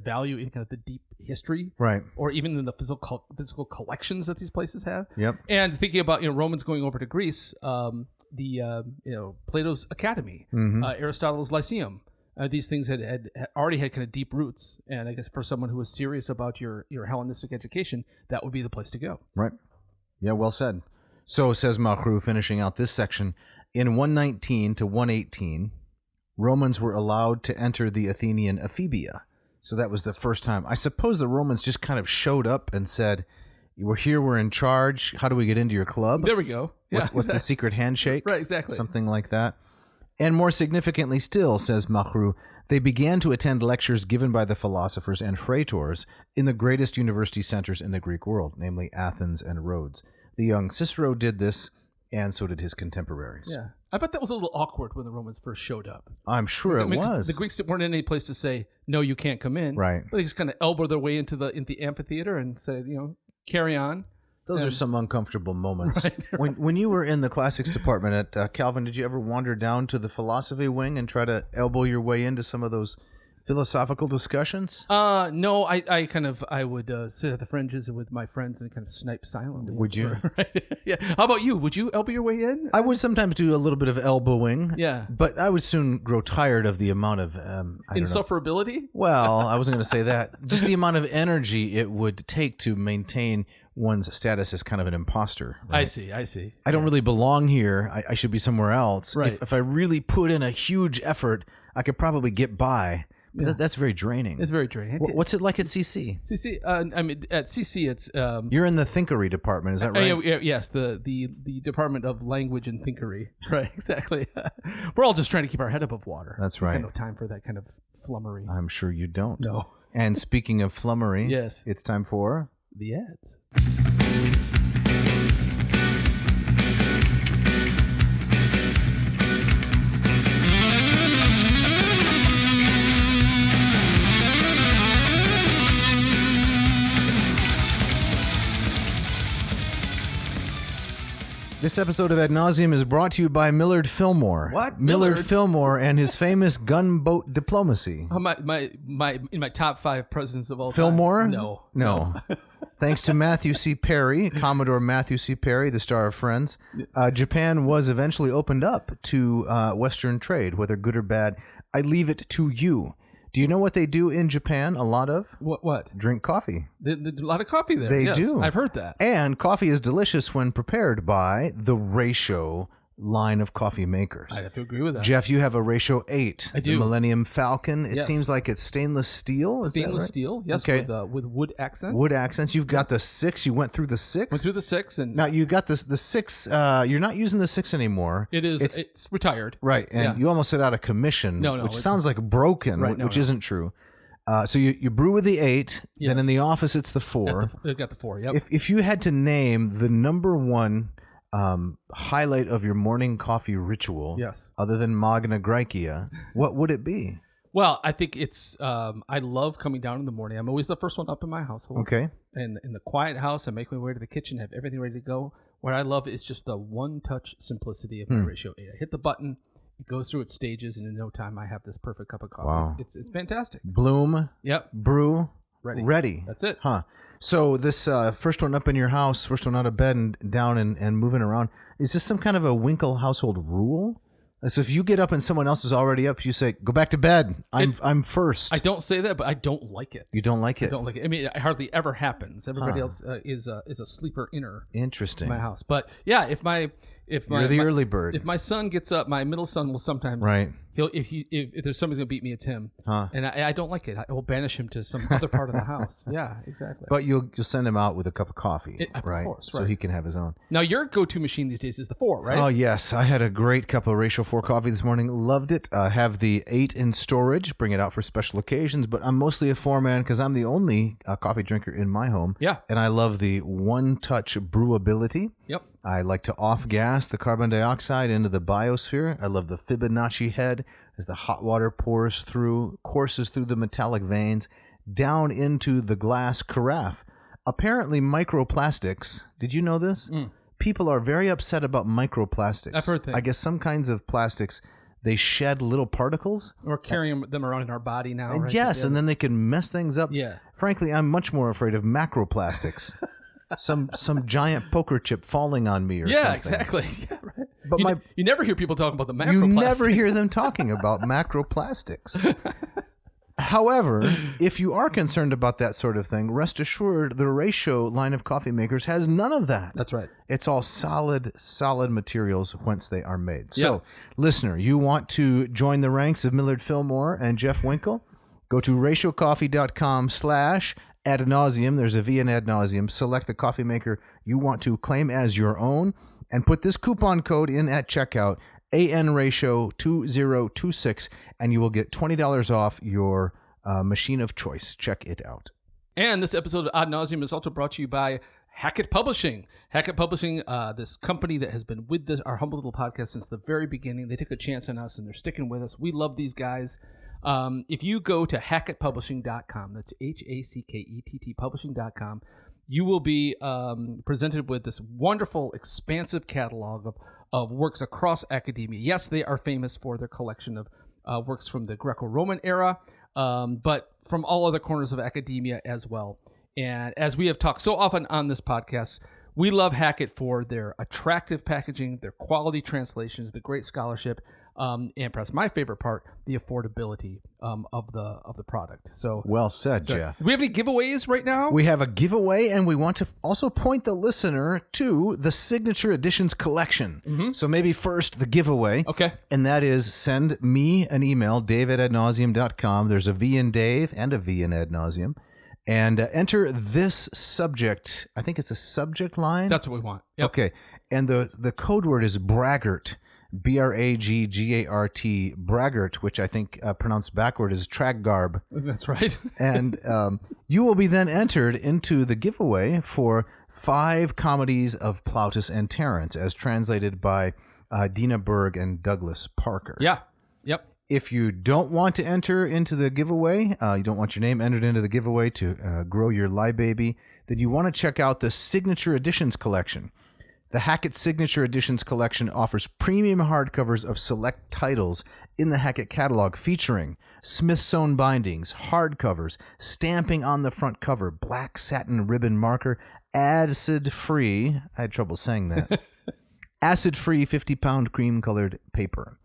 value in kind of the deep history, right, or even in the physical collections that these places have. Yep. And thinking about Romans going over to Greece, Plato's Academy, Aristotle's Lyceum. These things had already had kind of deep roots, and I guess for someone who was serious about your Hellenistic education, that would be the place to go. Right. Yeah, well said. So, says Marrou, finishing out this section, in 119 to 118, Romans were allowed to enter the Athenian Ephebia. So that was the first time. I suppose the Romans just kind of showed up and said, we're here, we're in charge. How do we get into your club? There we go. Yeah, what's the secret handshake? Right, exactly. Something like that. And more significantly still, says Marrou, they began to attend lectures given by the philosophers and praetors in the greatest university centers in the Greek world, namely Athens and Rhodes. The young Cicero did this, and so did his contemporaries. Yeah. I bet that was a little awkward when the Romans first showed up. I'm sure it was. The Greeks weren't in any place to say, no, you can't come in. Right. But they just kind of elbow their way into the amphitheater and say, carry on. Those are some uncomfortable moments. Right. When you were in the classics department at Calvin, did you ever wander down to the philosophy wing and try to elbow your way into some of those philosophical discussions? No, I would sit at the fringes with my friends and kind of snipe silently. Would you? Right. Yeah. How about you? Would you elbow your way in? I would sometimes do a little bit of elbowing. Yeah. But I would soon grow tired of the amount of insufferability. Well, I wasn't going to say that. Just the amount of energy it would take to maintain one's status as kind of an imposter. Right? I see. I don't really belong here. I should be somewhere else. Right. If I really put in a huge effort, I could probably get by. Yeah. That's very draining. It's very draining. What's it like at CC? CC, I mean, at CC, it's you're in the thinkery department, is that right? Yes, the Department of Language and Thinkery. Right, exactly. We're all just trying to keep our head above water. That's right. I no time for that kind of flummery. I'm sure you don't. No. And speaking of flummery, yes, it's time for the ads. This episode of Ad Nauseam is brought to you by Millard Fillmore. What? Millard Fillmore and his famous gunboat diplomacy. In my top 5 presidents of all Fillmore? time. No. Thanks to Matthew C. Perry, Commodore Matthew C. Perry, the star of Friends, Japan was eventually opened up to Western trade, whether good or bad. I leave it to you. Do you know what they do in Japan? A lot of? What? Drink coffee. A lot of coffee there. They yes, do. I've heard that. And coffee is delicious when prepared by the Ratio line of coffee makers. I have to agree with that. Jeff, you have a Ratio 8. I do. The Millennium Falcon. It Yes. seems like it's stainless steel. Is Stainless that right? steel, yes, Okay. with wood accents. Wood accents. You've got the 6. You went through the 6? Went through the 6. And Now, you got the 6. You're not using the 6 anymore. it's retired. Right. And Yeah. you almost said out of commission, No, which sounds like broken, Right, which no. isn't true. So you brew with the 8, Yes. then in the office it's the 4. They've got the 4, yep. If you had to name the number one highlight of your morning coffee ritual, Yes. other than Magna Graecia, what would it be? Well, I think it's, I love coming down in the morning. I'm always the first one up in my household. Okay. And in the quiet house, I make my way to the kitchen, have everything ready to go. What I love is just the one-touch simplicity of my Ratio 8. I hit the button, it goes through its stages, and in no time I have this perfect cup of coffee. Wow. It's fantastic. Bloom, Yep. brew, Ready. That's it. Huh. So this first one up in your house, first one out of bed and down and moving around, is this some kind of a Winkle household rule? So if you get up and someone else is already up, you say, go back to bed. I'm first. I don't say that, but I don't like it. You don't like it? I don't like it. I mean, it hardly ever happens. Everybody else is a sleeper inner Interesting. in my house. But yeah, if You're the early bird. If my son gets up, my middle son will sometimes. Right. If there's somebody's gonna beat me, it's him. Huh. And I don't like it. I will banish him to some other part of the house. Yeah, exactly. But you'll send him out with a cup of coffee, right? Of course, so he can have his own. Now your go-to machine these days is the 4, right? Oh yes, I had a great cup of Ratio 4 coffee this morning. Loved it. Have the 8 in storage. Bring it out for special occasions. But I'm mostly a 4 man because I'm the only coffee drinker in my home. Yeah. And I love the one-touch brewability. Yep. I like to off-gas the carbon dioxide into the biosphere. I love the Fibonacci head as the hot water courses through the metallic veins down into the glass carafe. Apparently, microplastics. Did you know this? People are very upset about microplastics. I've heard things. I guess some kinds of plastics, they shed little particles. We're carrying them around in our body now. And right? yes, and then they can mess things up. Yeah. Frankly, I'm much more afraid of macroplastics. some giant poker chip falling on me or something. Yeah, exactly. Yeah, right. But you never hear people talking about the macroplastics. You never hear them talking about macroplastics. However, if you are concerned about that sort of thing, rest assured the Ratio line of coffee makers has none of that. That's right. It's all solid materials whence they are made. So, listener, you want to join the ranks of Millard Fillmore and Jeff Winkle? Go to ratiocoffee.com/ad nauseum. There's a V in ad nauseum. Select the coffee maker you want to claim as your own and put this coupon code in at checkout, ANRatio2026, and you will get $20 off your machine of choice. Check it out. And this episode of Ad Nauseum is also brought to you by Hackett Publishing. Hackett Publishing, this company that has been with our humble little podcast since the very beginning. They took a chance on us, and they're sticking with us. We love these guys. If you go to hackettpublishing.com, that's HACKETT publishing.com, you will be presented with this wonderful, expansive catalog of works across academia. Yes, they are famous for their collection of works from the Greco-Roman era, but from all other corners of academia as well. And as we have talked so often on this podcast, we love Hackett for their attractive packaging, their quality translations, the great scholarship, and perhaps my favorite part, the affordability of the product. So well said, Jeff. Do we have any giveaways right now? We have a giveaway, and we want to also point the listener to the Signature Editions collection. Mm-hmm. So maybe first the giveaway. Okay. And that is send me an email, dave@adnauseum.com. There's a V in Dave and a V in ad nauseum. And enter this subject. I think it's a subject line. That's what we want. Yep. Okay. And the code word is braggart. BRAGGART, braggart, which I think pronounced backward is traggarb. That's right. And you will be then entered into the giveaway for 5 comedies of Plautus and Terence, as translated by Dina Berg and Douglas Parker. Yeah. Yep. If you don't want to enter into the giveaway, you don't want your name entered into the giveaway to grow your lie baby, then you want to check out the Signature Editions collection. The Hackett Signature Editions collection offers premium hardcovers of select titles in the Hackett catalog, featuring Smith-sewn bindings, hardcovers, stamping on the front cover, black satin ribbon marker, acid-free, I had trouble saying that, acid-free 50-pound cream-colored paper,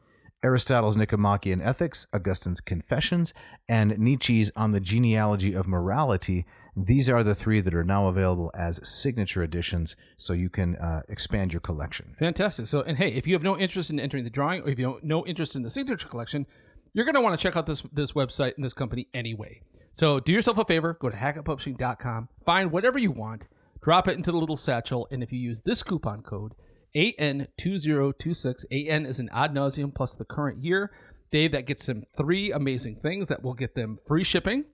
Aristotle's Nicomachean Ethics, Augustine's Confessions, and Nietzsche's On the Genealogy of Morality. These are the 3 that are now available as signature editions, so you can expand your collection. Fantastic. So, and hey, if you have no interest in entering the drawing, or if you have no interest in the signature collection, you're going to want to check out this website and this company anyway. So do yourself a favor, go to hackettpublishing.com, find whatever you want, drop it into the little satchel, and if you use this coupon code, AN2026, AN is an ad nauseum plus the current year, Dave, that gets them 3 amazing things that will get them free shipping.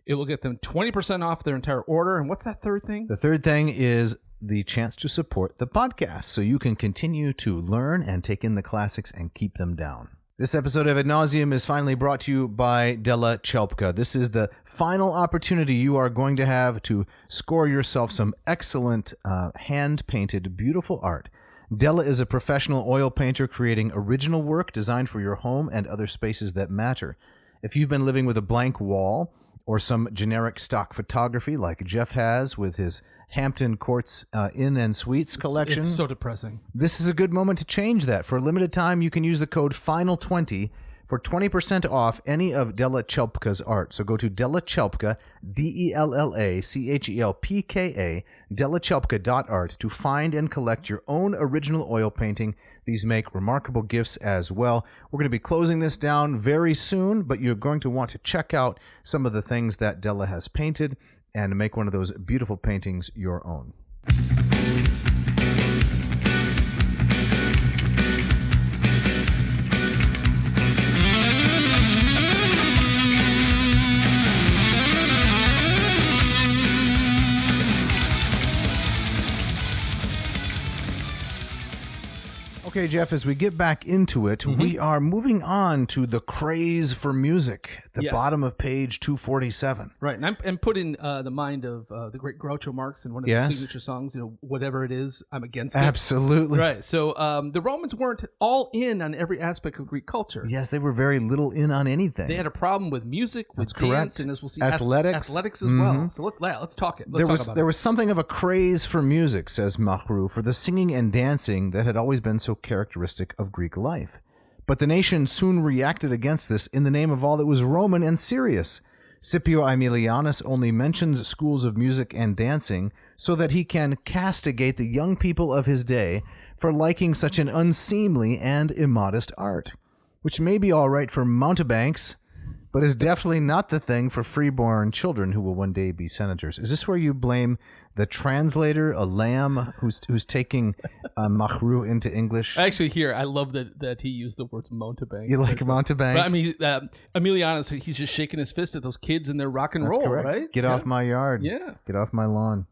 It will get them 20% off their entire order. And what's that third thing? The third thing is the chance to support the podcast, so you can continue to learn and take in the classics and keep them down. This episode of Ad Nauseum is finally brought to you by Della Chelpka. This is the final opportunity you are going to have to score yourself some excellent hand-painted, beautiful art. Della is a professional oil painter creating original work designed for your home and other spaces that matter. If you've been living with a blank wall, or some generic stock photography like Jeff has with his Hampton Courts Inn and Suites collection. It's so depressing. This is a good moment to change that. For a limited time, you can use the code FINAL20 for 20% off any of Della Chelpka's art. So go to Della Chelpka, DellaChelpka, dellachelpka.art to find and collect your own original oil painting. These make remarkable gifts as well. We're going to be closing this down very soon, but you're going to want to check out some of the things that Della has painted and make one of those beautiful paintings your own. Okay, Jeff, as we get back into it, we are moving on to the craze for music, the bottom of page 247. Right, and I'm put in the mind of the great Groucho Marx in one of his signature songs, whatever it is, I'm against it. Absolutely. Right, so the Romans weren't all in on every aspect of Greek culture. Yes, they were very little in on anything. They had a problem with music, with That's dance, correct. and as we'll see, athletics as well. So let's talk it. There was something of a craze for music, says Marrou, for the singing and dancing that had always been so characteristic of Greek life. But the nation soon reacted against this in the name of all that was Roman and serious. Scipio Aemilianus only mentions schools of music and dancing so that he can castigate the young people of his day for liking such an unseemly and immodest art, which may be all right for mountebanks, but is definitely not the thing for freeborn children who will one day be senators. Is this where you blame the translator, a lamb, who's taking Marrou into English? Actually, here, I love that he used the words mountebank. You like mountebank? But I mean, Aemilianus, he's just shaking his fist at those kids and their rock and roll, correct. Right? Get off my yard. Yeah. Get off my lawn.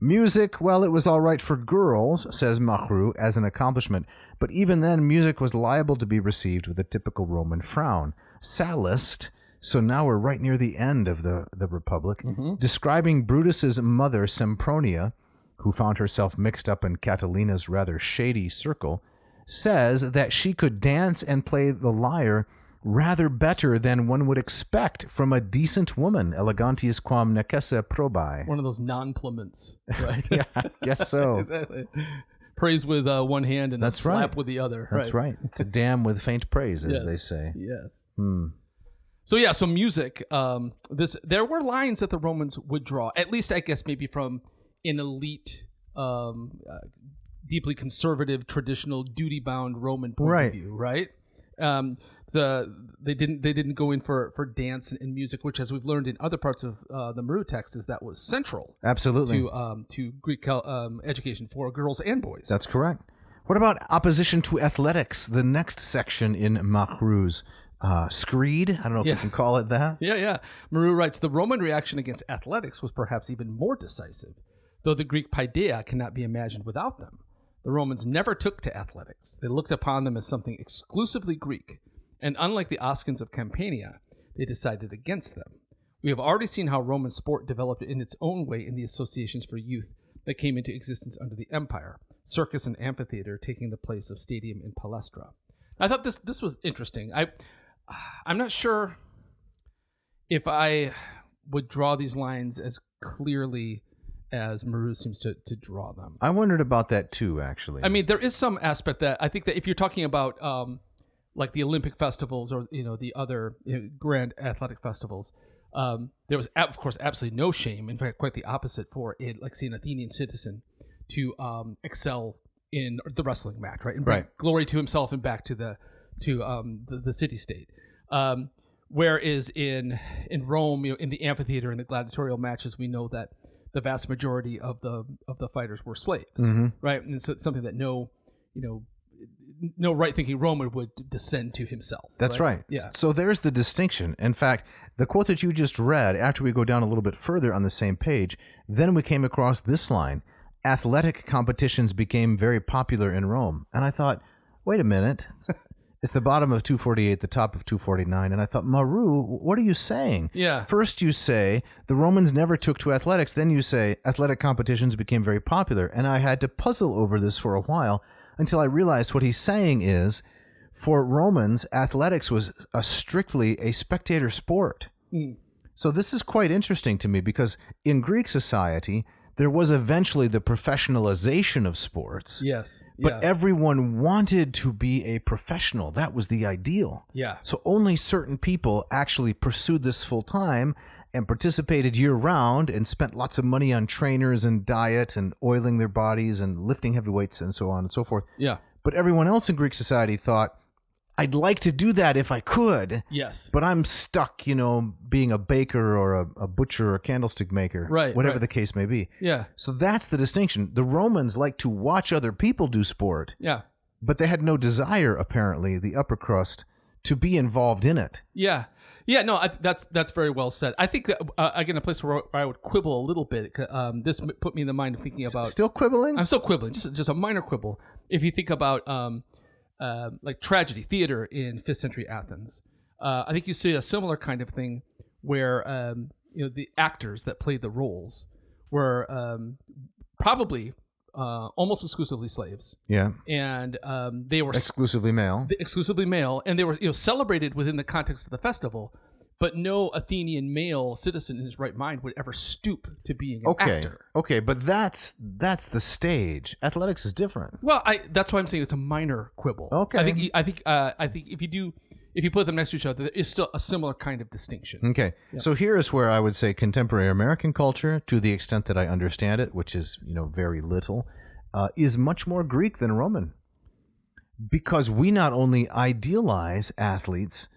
Music, well, it was all right for girls, says Marrou, as an accomplishment, but even then music was liable to be received with a typical Roman frown. Sallust, so now we're right near the end of the Republic, describing Brutus's mother, Sempronia, who found herself mixed up in Catilina's rather shady circle, says that she could dance and play the lyre rather better than one would expect from a decent woman, elegantius quam necesse probae. One of those non-plements, right? Yeah, I guess so. Exactly. Praise with one hand and then slap with the other. That's right. To damn with faint praise, as they say. Yes. So music. There were lines that the Romans would draw, at least I guess maybe from an elite, deeply conservative, traditional, duty-bound Roman point of view, right? They didn't go in for dance and music, which, as we've learned in other parts of the Marrou text, is that was central, absolutely, to Greek education for girls and boys. That's correct. What about opposition to athletics? The next section in Marrou's screed. I don't know if we can call it that. Yeah. Marrou writes, the Roman reaction against athletics was perhaps even more decisive, though the Greek paideia cannot be imagined without them. The Romans never took to athletics. They looked upon them as something exclusively Greek, and unlike the Oscans of Campania, they decided against them. We have already seen how Roman sport developed in its own way in the associations for youth that came into existence under the empire, circus and amphitheater taking the place of stadium and palestra. I thought this was interesting. I'm not sure if I would draw these lines as clearly as Marrou seems to draw them. I wondered about that too, actually. I mean, there is some aspect that I think that if you're talking about like the Olympic festivals or the other grand athletic festivals, there was of course absolutely no shame. In fact, quite the opposite for say an Athenian citizen to excel in the wrestling match, right, and bring glory to himself and back to the city-state. Whereas in Rome, in the amphitheater and the gladiatorial matches, we know that the vast majority of the fighters were slaves, right? And so it's something that no right-thinking Roman would descend to himself. That's right. Yeah. So there's the distinction. In fact, the quote that you just read, after we go down a little bit further on the same page, then we came across this line: athletic competitions became very popular in Rome. And I thought, wait a minute. It's the bottom of 248, the top of 249. And I thought, Marrou, what are you saying? Yeah. First you say the Romans never took to athletics. Then you say athletic competitions became very popular. And I had to puzzle over this for a while until I realized what he's saying is, for Romans, athletics was strictly a spectator sport. So this is quite interesting to me because in Greek society, there was eventually the professionalization of sports. Yes. But everyone wanted to be a professional. That was the ideal. Yeah. So only certain people actually pursued this full time and participated year round and spent lots of money on trainers and diet and oiling their bodies and lifting heavy weights and so on and so forth. Yeah. But everyone else in Greek society thought, I'd like to do that if I could. Yes. But I'm stuck, being a baker or a butcher or a candlestick maker. Right. Whatever the case may be. Yeah. So that's the distinction. The Romans liked to watch other people do sport. Yeah. But they had no desire, apparently, the upper crust, to be involved in it. Yeah. Yeah, no, that's very well said. I think that, again, a place where I would quibble a little bit. This put me in the mind of thinking about... Still quibbling? I'm still quibbling, just a minor quibble. If you think about like tragedy, theater in 5th century Athens, I think you see a similar kind of thing where the actors that played the roles were probably almost exclusively slaves. Yeah. And they were exclusively male. And they were celebrated within the context of the festival, but no Athenian male citizen in his right mind would ever stoop to being an actor. Okay, but that's the stage. Athletics is different. Well, that's why I'm saying it's a minor quibble. Okay. I think if you put them next to each other, there is still a similar kind of distinction. Okay. Yeah. So here is where I would say contemporary American culture, to the extent that I understand it, which is, very little, is much more Greek than Roman. Because we not only idealize athletes,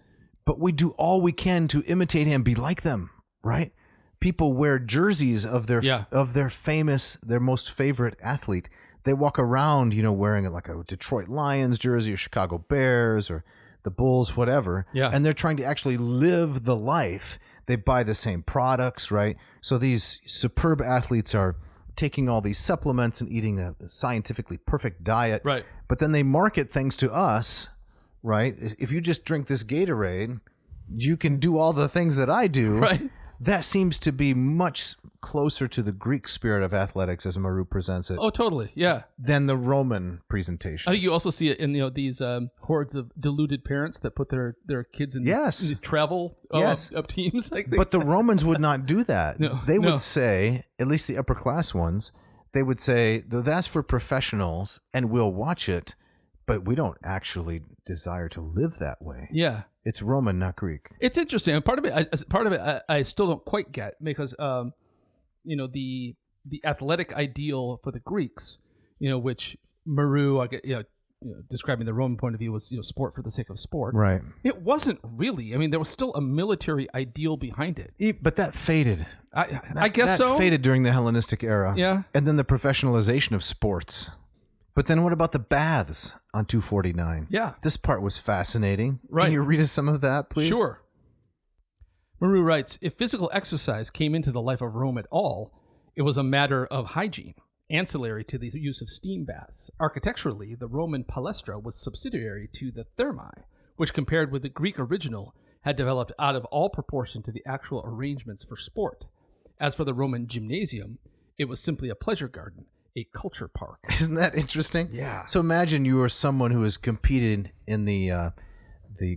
but we do all we can to imitate and be like them, right? People wear jerseys of their their most favorite athlete. They walk around, wearing like a Detroit Lions jersey or Chicago Bears or the Bulls, whatever. Yeah. And they're trying to actually live the life. They buy the same products, right? So these superb athletes are taking all these supplements and eating a scientifically perfect diet. Right. But then they market things to us, right? If you just drink this Gatorade, you can do all the things that I do. Right. That seems to be much closer to the Greek spirit of athletics, as Marrou presents it. Oh, totally. Yeah. Than the Roman presentation. I think you also see it in these hordes of deluded parents that put their kids in these travel up teams. But the Romans would not do that. No, they would say, at least the upper class ones, they would say, that's for professionals and we'll watch it, but we don't actually desire to live that way. Yeah. It's Roman, not Greek. It's interesting. Part of it, I still don't quite get, because the athletic ideal for the Greeks, which Marrou, describing the Roman point of view, was sport for the sake of sport. Right. It wasn't really. I mean, there was still a military ideal behind it. But that faded. I guess so. That faded during the Hellenistic era. Yeah. And then the professionalization of sports. But then what about the baths on 249? Yeah. This part was fascinating. Right. Can you read us some of that, please? Sure. Marrou writes, if physical exercise came into the life of Rome at all, it was a matter of hygiene, ancillary to the use of steam baths. Architecturally, the Roman palestra was subsidiary to the thermae, which compared with the Greek original, had developed out of all proportion to the actual arrangements for sport. As for the Roman gymnasium, it was simply a pleasure garden, a culture park. Isn't that interesting? Yeah. So imagine you are someone who has competed in the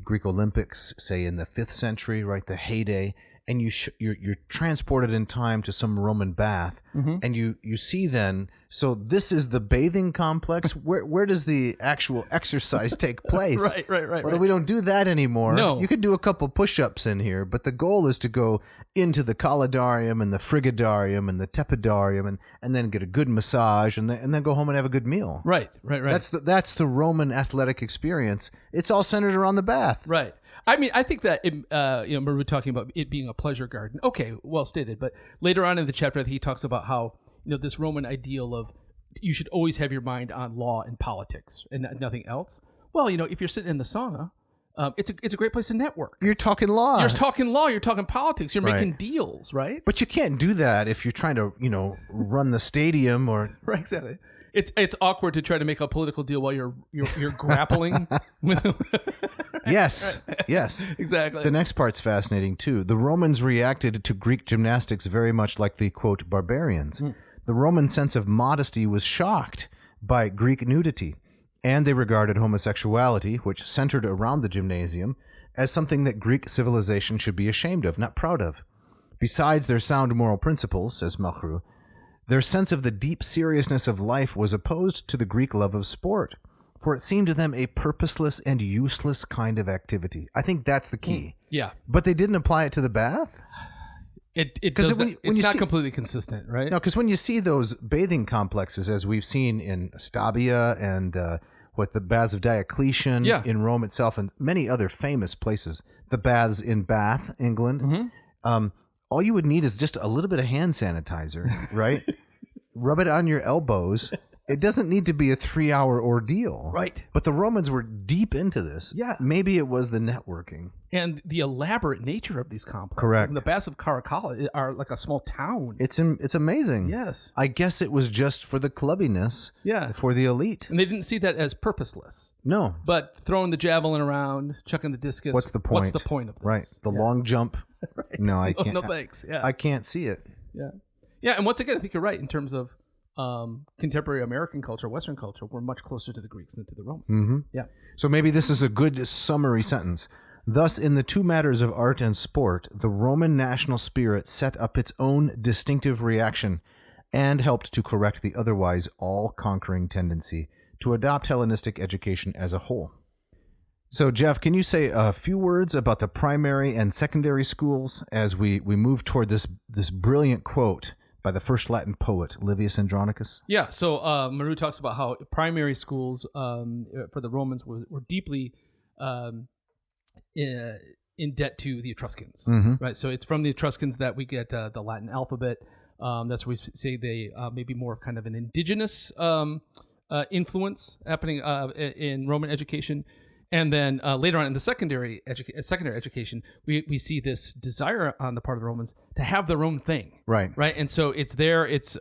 Greek Olympics, say in the 5th century, right, the heyday, and you're transported in time to some Roman bath, and you see then, so this is the bathing complex. Where does the actual exercise take place? Right. Well, we don't do that anymore. No. You could do a couple push-ups in here, but the goal is to go into the Collidarium and the Frigidarium and the Tepidarium and then get a good massage and then go home and have a good meal. Right. That's the Roman athletic experience. It's all centered around the bath. Right. I mean, I think that Marrou talking about it being a pleasure garden. Okay, well stated. But later on in the chapter, he talks about how this Roman ideal of you should always have your mind on law and politics and nothing else. Well, if you're sitting in the sauna, it's a great place to network. You're talking law. You're talking law. You're talking politics. You're making deals, right? But you can't do that if you're trying to run the stadium or right. Exactly. It's awkward to try to make a political deal while you're grappling with. Yes. Exactly. The next part's fascinating too. The Romans reacted to Greek gymnastics very much like the quote barbarians. The Roman sense of modesty was shocked by Greek nudity, and they regarded homosexuality, which centered around the gymnasium, as something that Greek civilization should be ashamed of, not proud of. Besides their sound moral principles, says Marrou, Their sense of the deep seriousness of life was opposed to the Greek love of sport, for it seemed to them a purposeless and useless kind of activity. I think that's the key. Yeah. But they didn't apply it to the bath? It's not completely consistent, right? No, because when you see those bathing complexes, as we've seen in Stabia and the baths of Diocletian in Rome itself and many other famous places, the baths in Bath, England, all you would need is just a little bit of hand sanitizer, right? Rub it on your elbows. It doesn't need to be a 3-hour ordeal. Right. But the Romans were deep into this. Yeah. Maybe it was the networking. And the elaborate nature of these complexes. Correct. The baths of Caracalla are like a small town. It's amazing. Yes. I guess it was just for the clubbiness. Yeah. For the elite. And they didn't see that as purposeless. No. But throwing the javelin around, chucking the discus. What's the point? What's the point of this? Right. The long jump. Right. No, I can't. No thanks. Yeah. I can't see it. Yeah. Yeah. And once again, I think you're right in terms of contemporary American culture, Western culture. We're much closer to the Greeks than to the Romans. Mm-hmm. Yeah. So maybe this is a good summary sentence. Thus, in the two matters of art and sport, the Roman national spirit set up its own distinctive reaction and helped to correct the otherwise all-conquering tendency to adopt Hellenistic education as a whole. So, Jeff, can you say a few words about the primary and secondary schools as we move toward this brilliant quote by the first Latin poet, Livius Andronicus? Yeah, so Marrou talks about how primary schools for the Romans were deeply in debt to the Etruscans, right? So it's from the Etruscans that we get the Latin alphabet. That's where we say they may be more kind of an indigenous influence happening in Roman education. And then later on in the secondary education, we see this desire on the part of the Romans to have their own thing. Right. Right. And so it's there. It's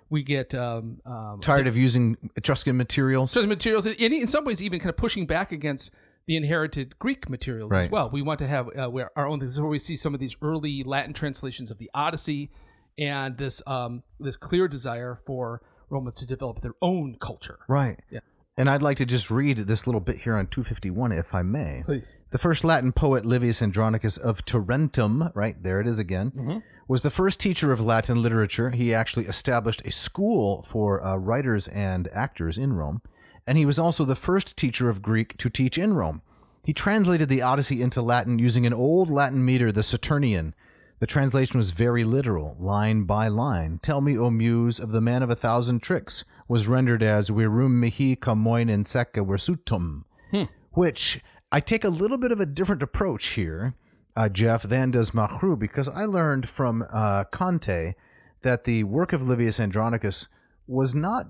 we get tired of using Etruscan materials. Etruscan materials, and in some ways even kind of pushing back against the inherited Greek materials as well. We want to have our own. This is where we see some of these early Latin translations of the Odyssey, and this clear desire for Romans to develop their own culture. Right. Yeah. And I'd like to just read this little bit here on 251, if I may. Please. The first Latin poet, Livius Andronicus of Tarentum, right, there it is again, was the first teacher of Latin literature. He actually established a school for writers and actors in Rome, and he was also the first teacher of Greek to teach in Rome. He translated the Odyssey into Latin using an old Latin meter, the Saturnian. The translation was very literal, line by line. Tell me, O muse, of the man of 1,000 tricks, was rendered as virum mihi comoin in secca versutum, which I take a little bit of a different approach here, Jeff, than does Marrou, because I learned from Conte that the work of Livius Andronicus was not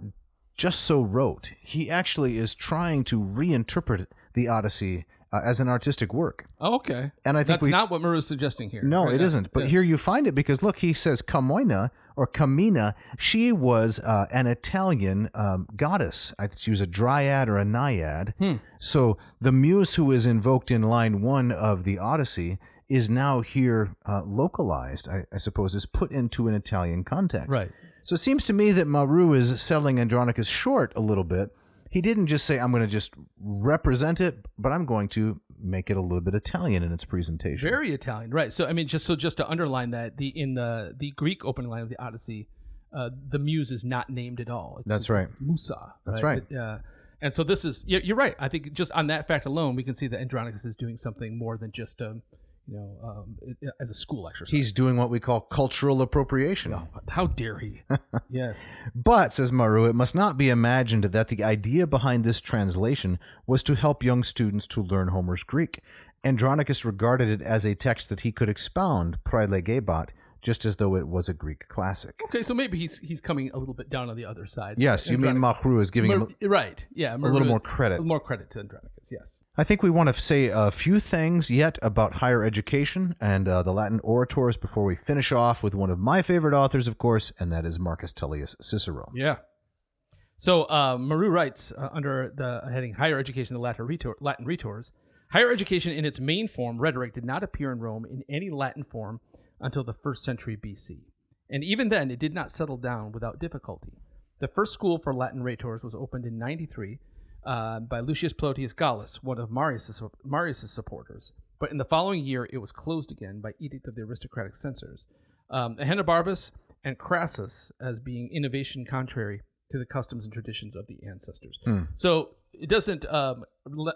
just so rote. He actually is trying to reinterpret the Odyssey as an artistic work. Oh, okay. And I think that's not what Marrou is suggesting here. No, right? it isn't. But here you find it because, look, he says Camoina or Camina. She was an Italian goddess. I think she was a dryad or a naiad. So the muse who is invoked in line 1 of the Odyssey is now here localized, I suppose, is put into an Italian context. Right. So it seems to me that Marrou is selling Andronicus short a little bit. He didn't just say, I'm going to just represent it, but I'm going to make it a little bit Italian in its presentation. Very Italian, right. So, I mean, just to underline that, in the Greek opening line of the Odyssey, the muse is not named at all. That's right. Musa. That's right. And so this is, you're right. I think just on that fact alone, we can see that Andronicus is doing something more than just as a school exercise. He's doing what we call cultural appropriation. Oh, how dare he? Yes. But, says Marrou, it must not be imagined that the idea behind this translation was to help young students to learn Homer's Greek. Andronicus regarded it as a text that he could expound, praelegebat, just as though it was a Greek classic. Okay, so maybe he's coming a little bit down on the other side. Yes, you mean Marrou is giving him right? Yeah, a little more credit. More credit to Andronicus. Yes. I think we want to say a few things yet about higher education and the Latin orators before we finish off with one of my favorite authors, of course, and that is Marcus Tullius Cicero. Yeah. So Marrou writes under the heading Higher Education, the Latin Rhetors, higher education in its main form, rhetoric, did not appear in Rome in any Latin form until the 1st century BC. And even then, it did not settle down without difficulty. The first school for Latin rhetors was opened in 93 by Lucius Plotius Gallus, one of Marius' supporters. But in the following year, it was closed again by edict of the aristocratic censors. Ahenobarbus and Crassus as being innovation contrary to the customs and traditions of the ancestors. So it doesn't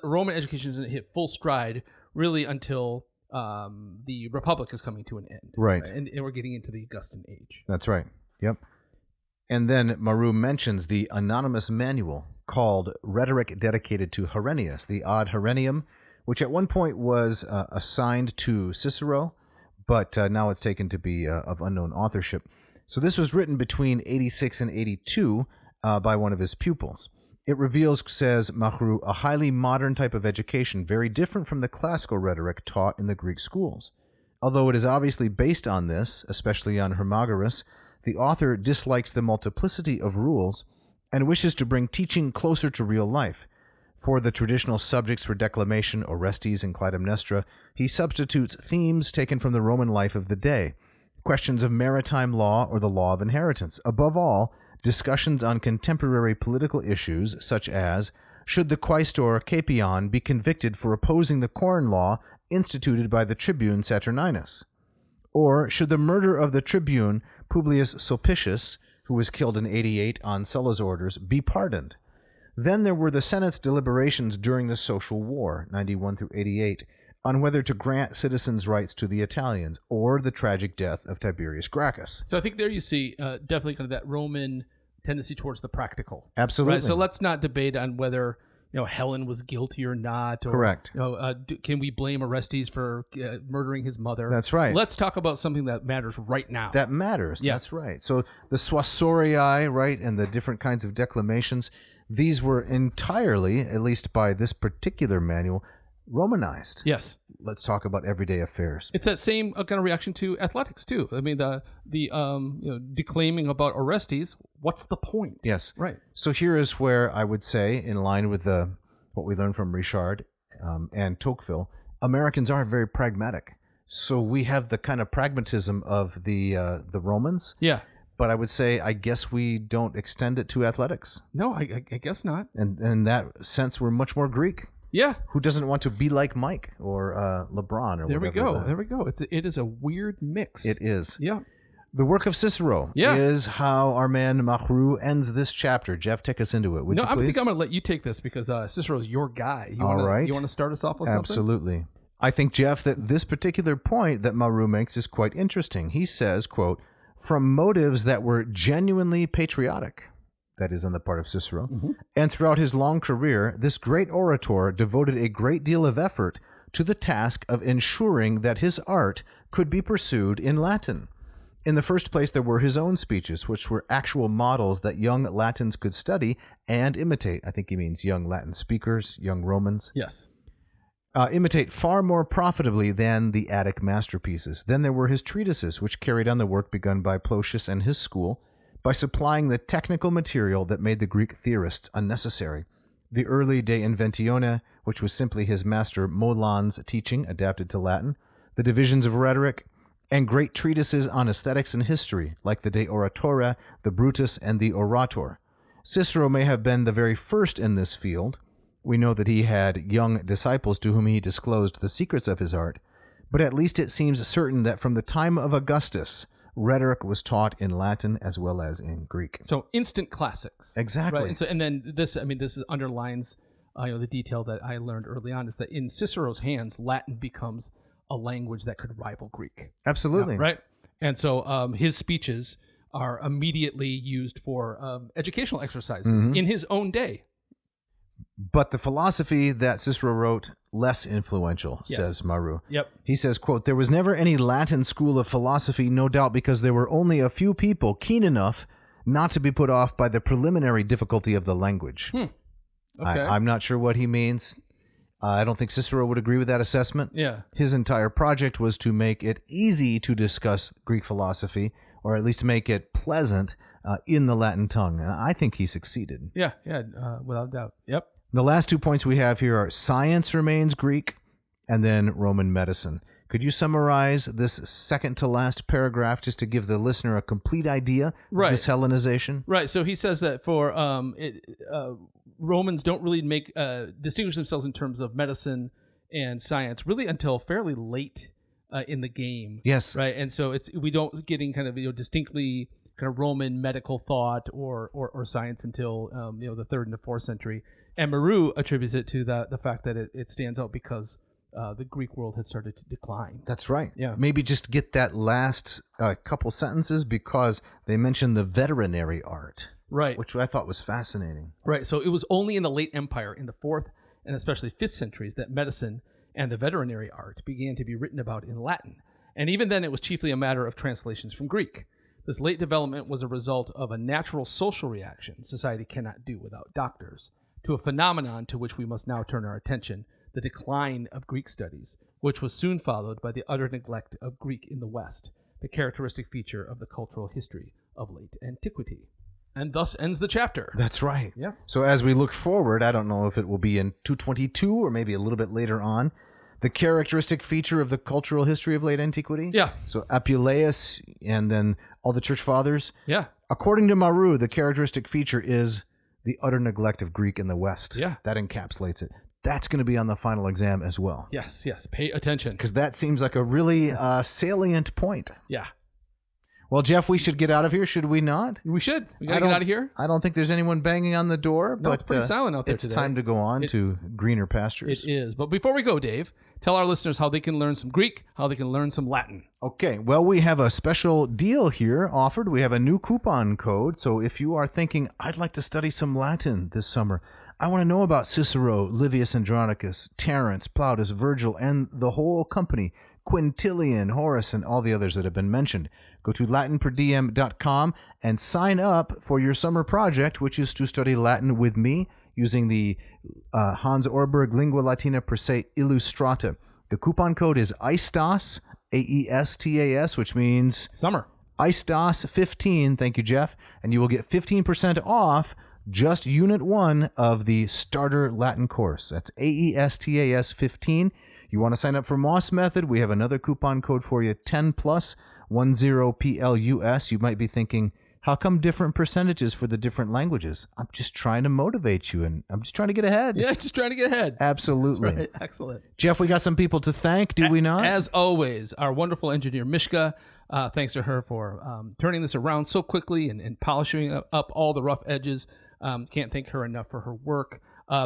Roman education doesn't hit full stride really until the Republic is coming to an end. Right. And we're getting into the Augustan age. That's right. Yep. And then Marrou mentions the anonymous manual called Rhetoric Dedicated to Herennius, the Ad Herennium, which at one point was assigned to Cicero, but now it's taken to be of unknown authorship. So this was written between 86 and 82 by one of his pupils. It reveals, says Marrou, a highly modern type of education, very different from the classical rhetoric taught in the Greek schools. Although it is obviously based on this, especially on Hermogenes, the author dislikes the multiplicity of rules and wishes to bring teaching closer to real life. For the traditional subjects for declamation, Orestes and Clytemnestra, he substitutes themes taken from the Roman life of the day, questions of maritime law or the law of inheritance. Above all, discussions on contemporary political issues such as, should the quaestor Capion be convicted for opposing the corn law instituted by the tribune Saturninus? Or should the murder of the tribune Publius Sulpicius, who was killed in 88 on Sulla's orders, be pardoned? Then there were the Senate's deliberations during the Social War, 91 through 88, on whether to grant citizens' rights to the Italians, or the tragic death of Tiberius Gracchus. So I think there you see definitely kind of that Roman tendency towards the practical. Absolutely. Right? So let's not debate on whether Helen was guilty or not. Or, Correct. Can we blame Orestes for murdering his mother? That's right. Let's talk about something that matters right now. That matters. Yeah. That's right. So the Suassorii, right, and the different kinds of declamations, these were entirely, at least by this particular manual, Romanized. Yes. Let's talk about everyday affairs. It's that same kind of reaction to athletics too. I mean, the declaiming about Orestes. What's the point? Yes. Right. So here is where I would say, in line with what we learned from Richard and Tocqueville, Americans are very pragmatic. So we have the kind of pragmatism of the Romans. Yeah. But I would say, I guess we don't extend it to athletics. No, I guess not. And in that sense, we're much more Greek. Yeah. Who doesn't want to be like Mike or LeBron or there whatever? There we go. It is a weird mix. It is. Yeah. The work of Cicero is how our man Marrou ends this chapter. Jeff, take us into it, would you please? I think I'm going to let you take this because Cicero's your guy. You right. You want to start us off with something? Absolutely. I think, Jeff, that this particular point that Marrou makes is quite interesting. He says, quote, from motives that were genuinely patriotic, that is on the part of Cicero, and throughout his long career, this great orator devoted a great deal of effort to the task of ensuring that his art could be pursued in Latin. In the first place, there were his own speeches, which were actual models that young Latins could study and imitate. I think he means young Latin speakers, young Romans. Yes. Imitate far more profitably than the Attic masterpieces. Then there were his treatises, which carried on the work begun by Plotius and his school, by supplying the technical material that made the Greek theorists unnecessary. The early De Inventione, which was simply his master Molan's teaching adapted to Latin, the divisions of rhetoric, and great treatises on aesthetics and history, like the De Oratore, the Brutus, and the Orator. Cicero may have been the very first in this field. We know that he had young disciples to whom he disclosed the secrets of his art, but at least it seems certain that from the time of Augustus, rhetoric was taught in Latin as well as in Greek. So instant classics. Exactly. Right? And then this underlines the detail that I learned early on is that in Cicero's hands, Latin becomes a language that could rival Greek. Absolutely. Right? And so his speeches are immediately used for educational exercises in his own day. But the philosophy that Cicero wrote, less influential, says Marrou. Yep. He says, quote, there was never any Latin school of philosophy, no doubt because there were only a few people keen enough not to be put off by the preliminary difficulty of the language. Okay. I'm not sure what he means. I don't think Cicero would agree with that assessment. Yeah. His entire project was to make it easy to discuss Greek philosophy, or at least make it pleasant in the Latin tongue. And I think he succeeded. Yeah, without doubt. Yep. The last 2 points we have here are science remains Greek, and then Roman medicine. Could you summarize this second to last paragraph just to give the listener a complete idea of this Hellenization? Right. So he says that for Romans don't really distinguish themselves in terms of medicine and science really until fairly late in the game. Yes. Right. And so we don't getting kind of distinctly kind of Roman medical thought or science until the 3rd and the 4th century. And Marrou attributes it to the fact that it stands out because the Greek world had started to decline. That's right. Yeah. Maybe just get that last couple sentences because they mentioned the veterinary art. Right. Which I thought was fascinating. Right. So it was only in the late Empire, in the 4th and especially 5th centuries, that medicine and the veterinary art began to be written about in Latin. And even then, it was chiefly a matter of translations from Greek. This late development was a result of a natural social reaction society cannot do without doctors to a phenomenon to which we must now turn our attention, the decline of Greek studies, which was soon followed by the utter neglect of Greek in the West, the characteristic feature of the cultural history of late antiquity. And thus ends the chapter. That's right. Yeah. So as we look forward, I don't know if it will be in 222 or maybe a little bit later on, the characteristic feature of the cultural history of late antiquity. Yeah. So Apuleius and then all the church fathers. Yeah. According to Marrou, the characteristic feature is the utter neglect of Greek in the West. Yeah. That encapsulates it. That's going to be on the final exam as well. Yes. Pay attention. Because that seems like a really salient point. Yeah. Well, Jeff, we should get out of here, should we not? We should. We got to get out of here. I don't think there's anyone banging on the door. No, but it's pretty silent out there it's today. time to go on to greener pastures. It is. But before we go, Dave, tell our listeners how they can learn some Greek, how they can learn some Latin. Okay, well, we have a special deal here offered. We have a new coupon code. So if you are thinking, I'd like to study some Latin this summer, I want to know about Cicero, Livius Andronicus, Terence, Plautus, Virgil, and the whole company, Quintilian, Horace, and all the others that have been mentioned. Go to latinperdiem.com and sign up for your summer project, which is to study Latin with me using the Hans Orberg Lingua Latina Per Se Illustrata. The coupon code is AESTAS, AESTAS, which means Summer. AESTAS 15. Thank you, Jeff. And you will get 15% off just Unit 1 of the Starter Latin course. That's AESTAS 15. You want to sign up for Moss Method? We have another coupon code for you, 10 plus 10PLUS. You might be thinking, how come different percentages for the different languages? I'm just trying to motivate you, and I'm just trying to get ahead. Yeah, just trying to get ahead. Absolutely. Right. Excellent. Jeff, we got some people to thank, do we not? As always, our wonderful engineer, Mishka. Thanks to her for turning this around so quickly and polishing up all the rough edges. Can't thank her enough for her work.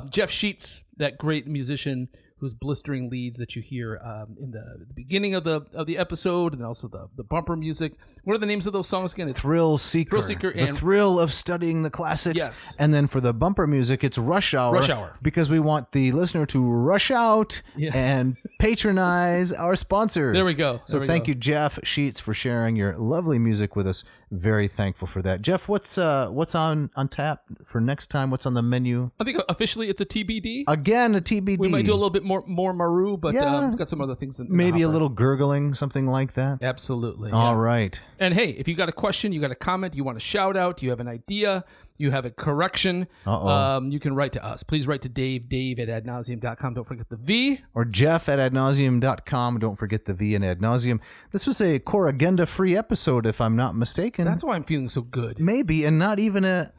Jeff Sheets, that great musician whose blistering leads that you hear in the beginning of the episode, and also the bumper music. What are the names of those songs again? It's Thrill Seeker. Thrill Seeker The and thrill of studying the classics. Yes. And then for the bumper music, it's Rush Hour. Rush Hour. Because we want the listener to rush out Yeah. and patronize our sponsors. There we go. So thank you, Jeff Sheets, for sharing your lovely music with us. Very thankful for that. Jeff, what's on tap for next time? What's on the menu? I think officially it's a TBD. Again, a TBD. We might do a little bit more Marrou, but Yeah. we've got some other things in the Maybe a hopper. little gurgling, something like that. Absolutely. All yeah. right. And hey, if you got a question, you got a comment, you want a shout out, you have an idea, you have a correction, you can write to us. Please write to Dave at adnauseum.com. Don't forget the V. Or Jeff at adnauseum.com. Don't forget the V in ad nauseum. This was a Corrigenda-free episode, if I'm not mistaken. That's why I'm feeling so good. Maybe, and not even a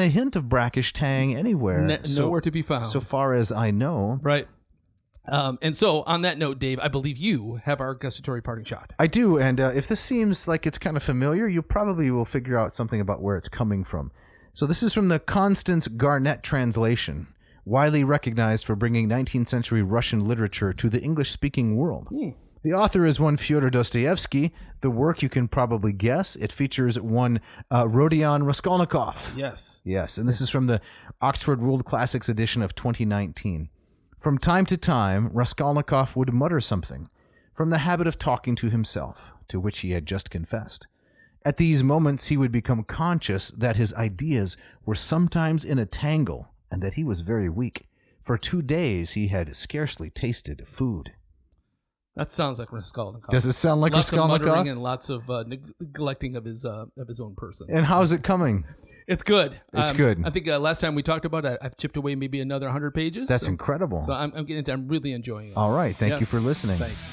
hint of brackish tang anywhere. Nowhere to be found. So far as I know. Right. And so, on that note, Dave, I believe you have our gustatory parting shot. I do, and if this seems like it's kind of familiar, you probably will figure out something about where it's coming from. So this is from the Constance Garnett translation, widely recognized for bringing 19th century Russian literature to the English-speaking world. The author is one Fyodor Dostoevsky. The work, you can probably guess, it features one Rodion Raskolnikov. Yes, and this is from the Oxford World Classics edition of 2019. From time to time, Raskolnikov would mutter something, from the habit of talking to himself, to which he had just confessed. At these moments, he would become conscious that his ideas were sometimes in a tangle, and that he was very weak. For 2 days, he had scarcely tasted food. That sounds like Raskolnikov. Does it sound like lots Raskolnikov? Of muttering and lots of neglecting of his own person. And how's it coming? It's good. It's good. I think last time we talked about it, I've chipped away maybe another 100 pages. That's incredible. So I'm really enjoying it. All right. Thank you for listening. Thanks.